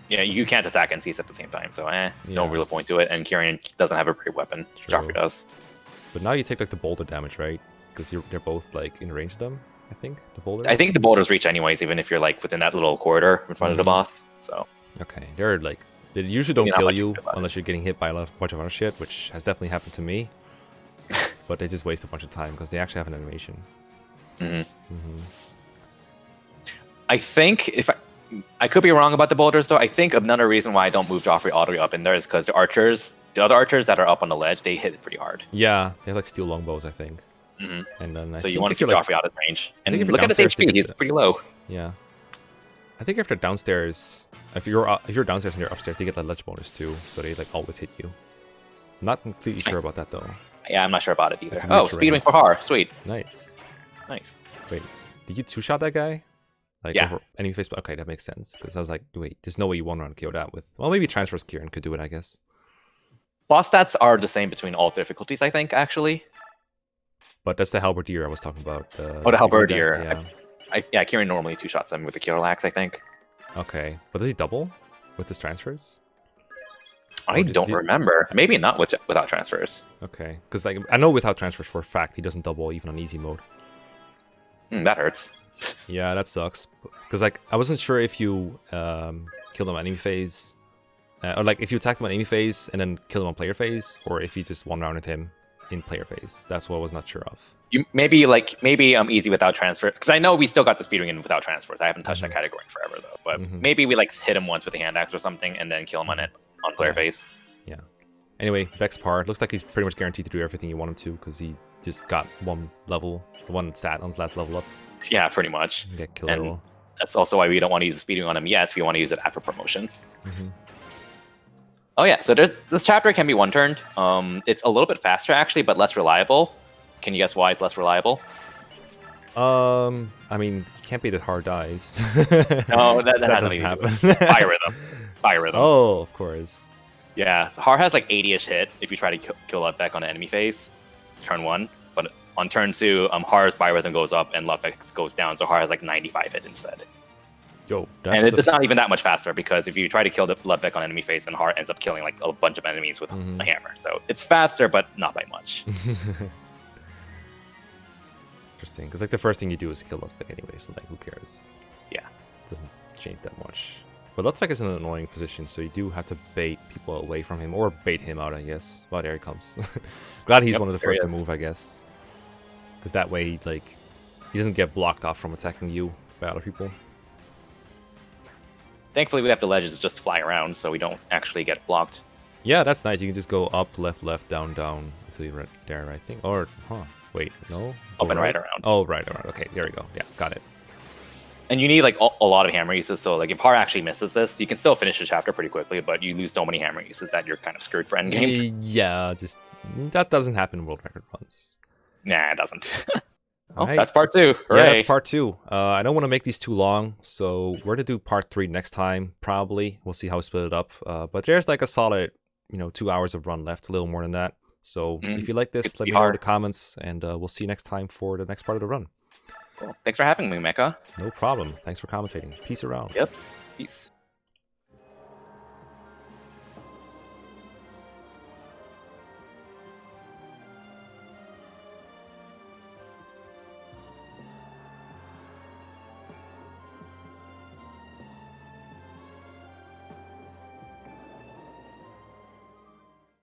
Yeah, you can't attack and seize at the same time, so no real point to it. And Kieran doesn't have a brave weapon. True. Joffrey does. But now you take like the boulder damage, right? Because they're both like in range of them, I think. The boulders. I think the boulders reach anyways, even if you're like within that little corridor in front of the boss. So okay, they're like they usually don't kill you unless you're getting hit by a bunch of other shit, which has definitely happened to me. But they just waste a bunch of time because they actually have an animation. I think if I could be wrong about the boulders though. I think another reason why I don't move Joffrey all the way up in there is because the other archers that are up on the ledge, they hit it pretty hard. Yeah, they have like steel longbows, I think. And then so you want to keep Joffrey out of range. And look at his HP; he's pretty low. Yeah, I think if they're downstairs, if you're downstairs and you're upstairs, they get that ledge bonus too, so they like always hit you. I'm not completely sure about that though. Yeah, I'm not sure about it either. That's a weird Oh, terrain. speedwing for Har. Sweet. Nice. Nice. Wait, did you two-shot that guy? Like Yeah. over enemy face? Okay, that makes sense. Because I was like, wait, there's no way you one round KO that with. Well, maybe transfers Kieran could do it, I guess. Boss stats are the same between all difficulties, I think, actually. But that's the halberdier I was talking about. Oh, the halberdier. Yeah. Yeah, Kieran normally two-shots them with the Killer Axe, I think. Okay, but does he double with his transfers? I don't remember. Maybe not without transfers. Okay, because like I know without transfers for a fact he doesn't double even on easy mode. That hurts. Yeah, that sucks. Because like I wasn't sure if you killed him on enemy phase, or like if you attacked him on enemy phase and then killed him on player phase, or if you just one rounded him in player phase. That's what I was not sure of. Maybe easy without transfers, because I know we still got the speedwing in without transfers. I haven't touched that category in forever though. But maybe we like hit him once with a hand axe or something and then kill him on player phase. Yeah. Anyway, Vex Par looks like he's pretty much guaranteed to do everything you want him to because he just got one stat on his last level up. Yeah, pretty much. Get killable. And that's also why we don't want to use the speedwing on him yet. We want to use it after promotion. Oh yeah, so this chapter can be one-turned. It's a little bit faster actually, but less reliable. Can you guess why it's less reliable? I mean, it can't be that Har dies. No, that doesn't happen. Fire rhythm. Fire rhythm. Oh, of course. Yeah, so Har has like 80-ish hit if you try to kill Ludwig on the enemy phase, turn 1. But on turn 2, Har's biorhythm goes up and Ludwig's goes down, so Har has like 95 hit instead. Yo, and it's not even that much faster because if you try to kill Ludwig on enemy phase, then Har ends up killing like a bunch of enemies with a hammer. So it's faster, but not by much. Interesting, because like the first thing you do is kill Ludwig anyway, so like who cares? Yeah, it doesn't change that much. But Ludwig is in an annoying position, so you do have to bait people away from him, or bait him out, I guess. Well, there he comes. Glad he's one of the first to move, I guess. Because that way, like, he doesn't get blocked off from attacking you by other people. Thankfully, we have the ledges just fly around, so we don't actually get blocked. Yeah, that's nice. You can just go up, left, down, down until you're right there, I think. Or, wait, no? Up and right around. Oh, right around. Okay, there we go. Yeah, got it. And you need like a lot of hammer uses, so like if Har actually misses this, you can still finish the chapter pretty quickly, but you lose so many hammer uses that you're kind of screwed for endgame. Yeah, just that doesn't happen in world record runs. Nah, it doesn't. Right. That's part 2. Hooray. Yeah, that's part 2. I don't want to make these too long, so we're going to do part 3 next time, probably. We'll see how we split it up. But there's like a solid, 2 hours of run left, a little more than that. So if you like this, let me know in the comments, and we'll see you next time for the next part of the run. Cool. Thanks for having me, Mecha. No problem. Thanks for commentating. Peace around. Yep. Peace.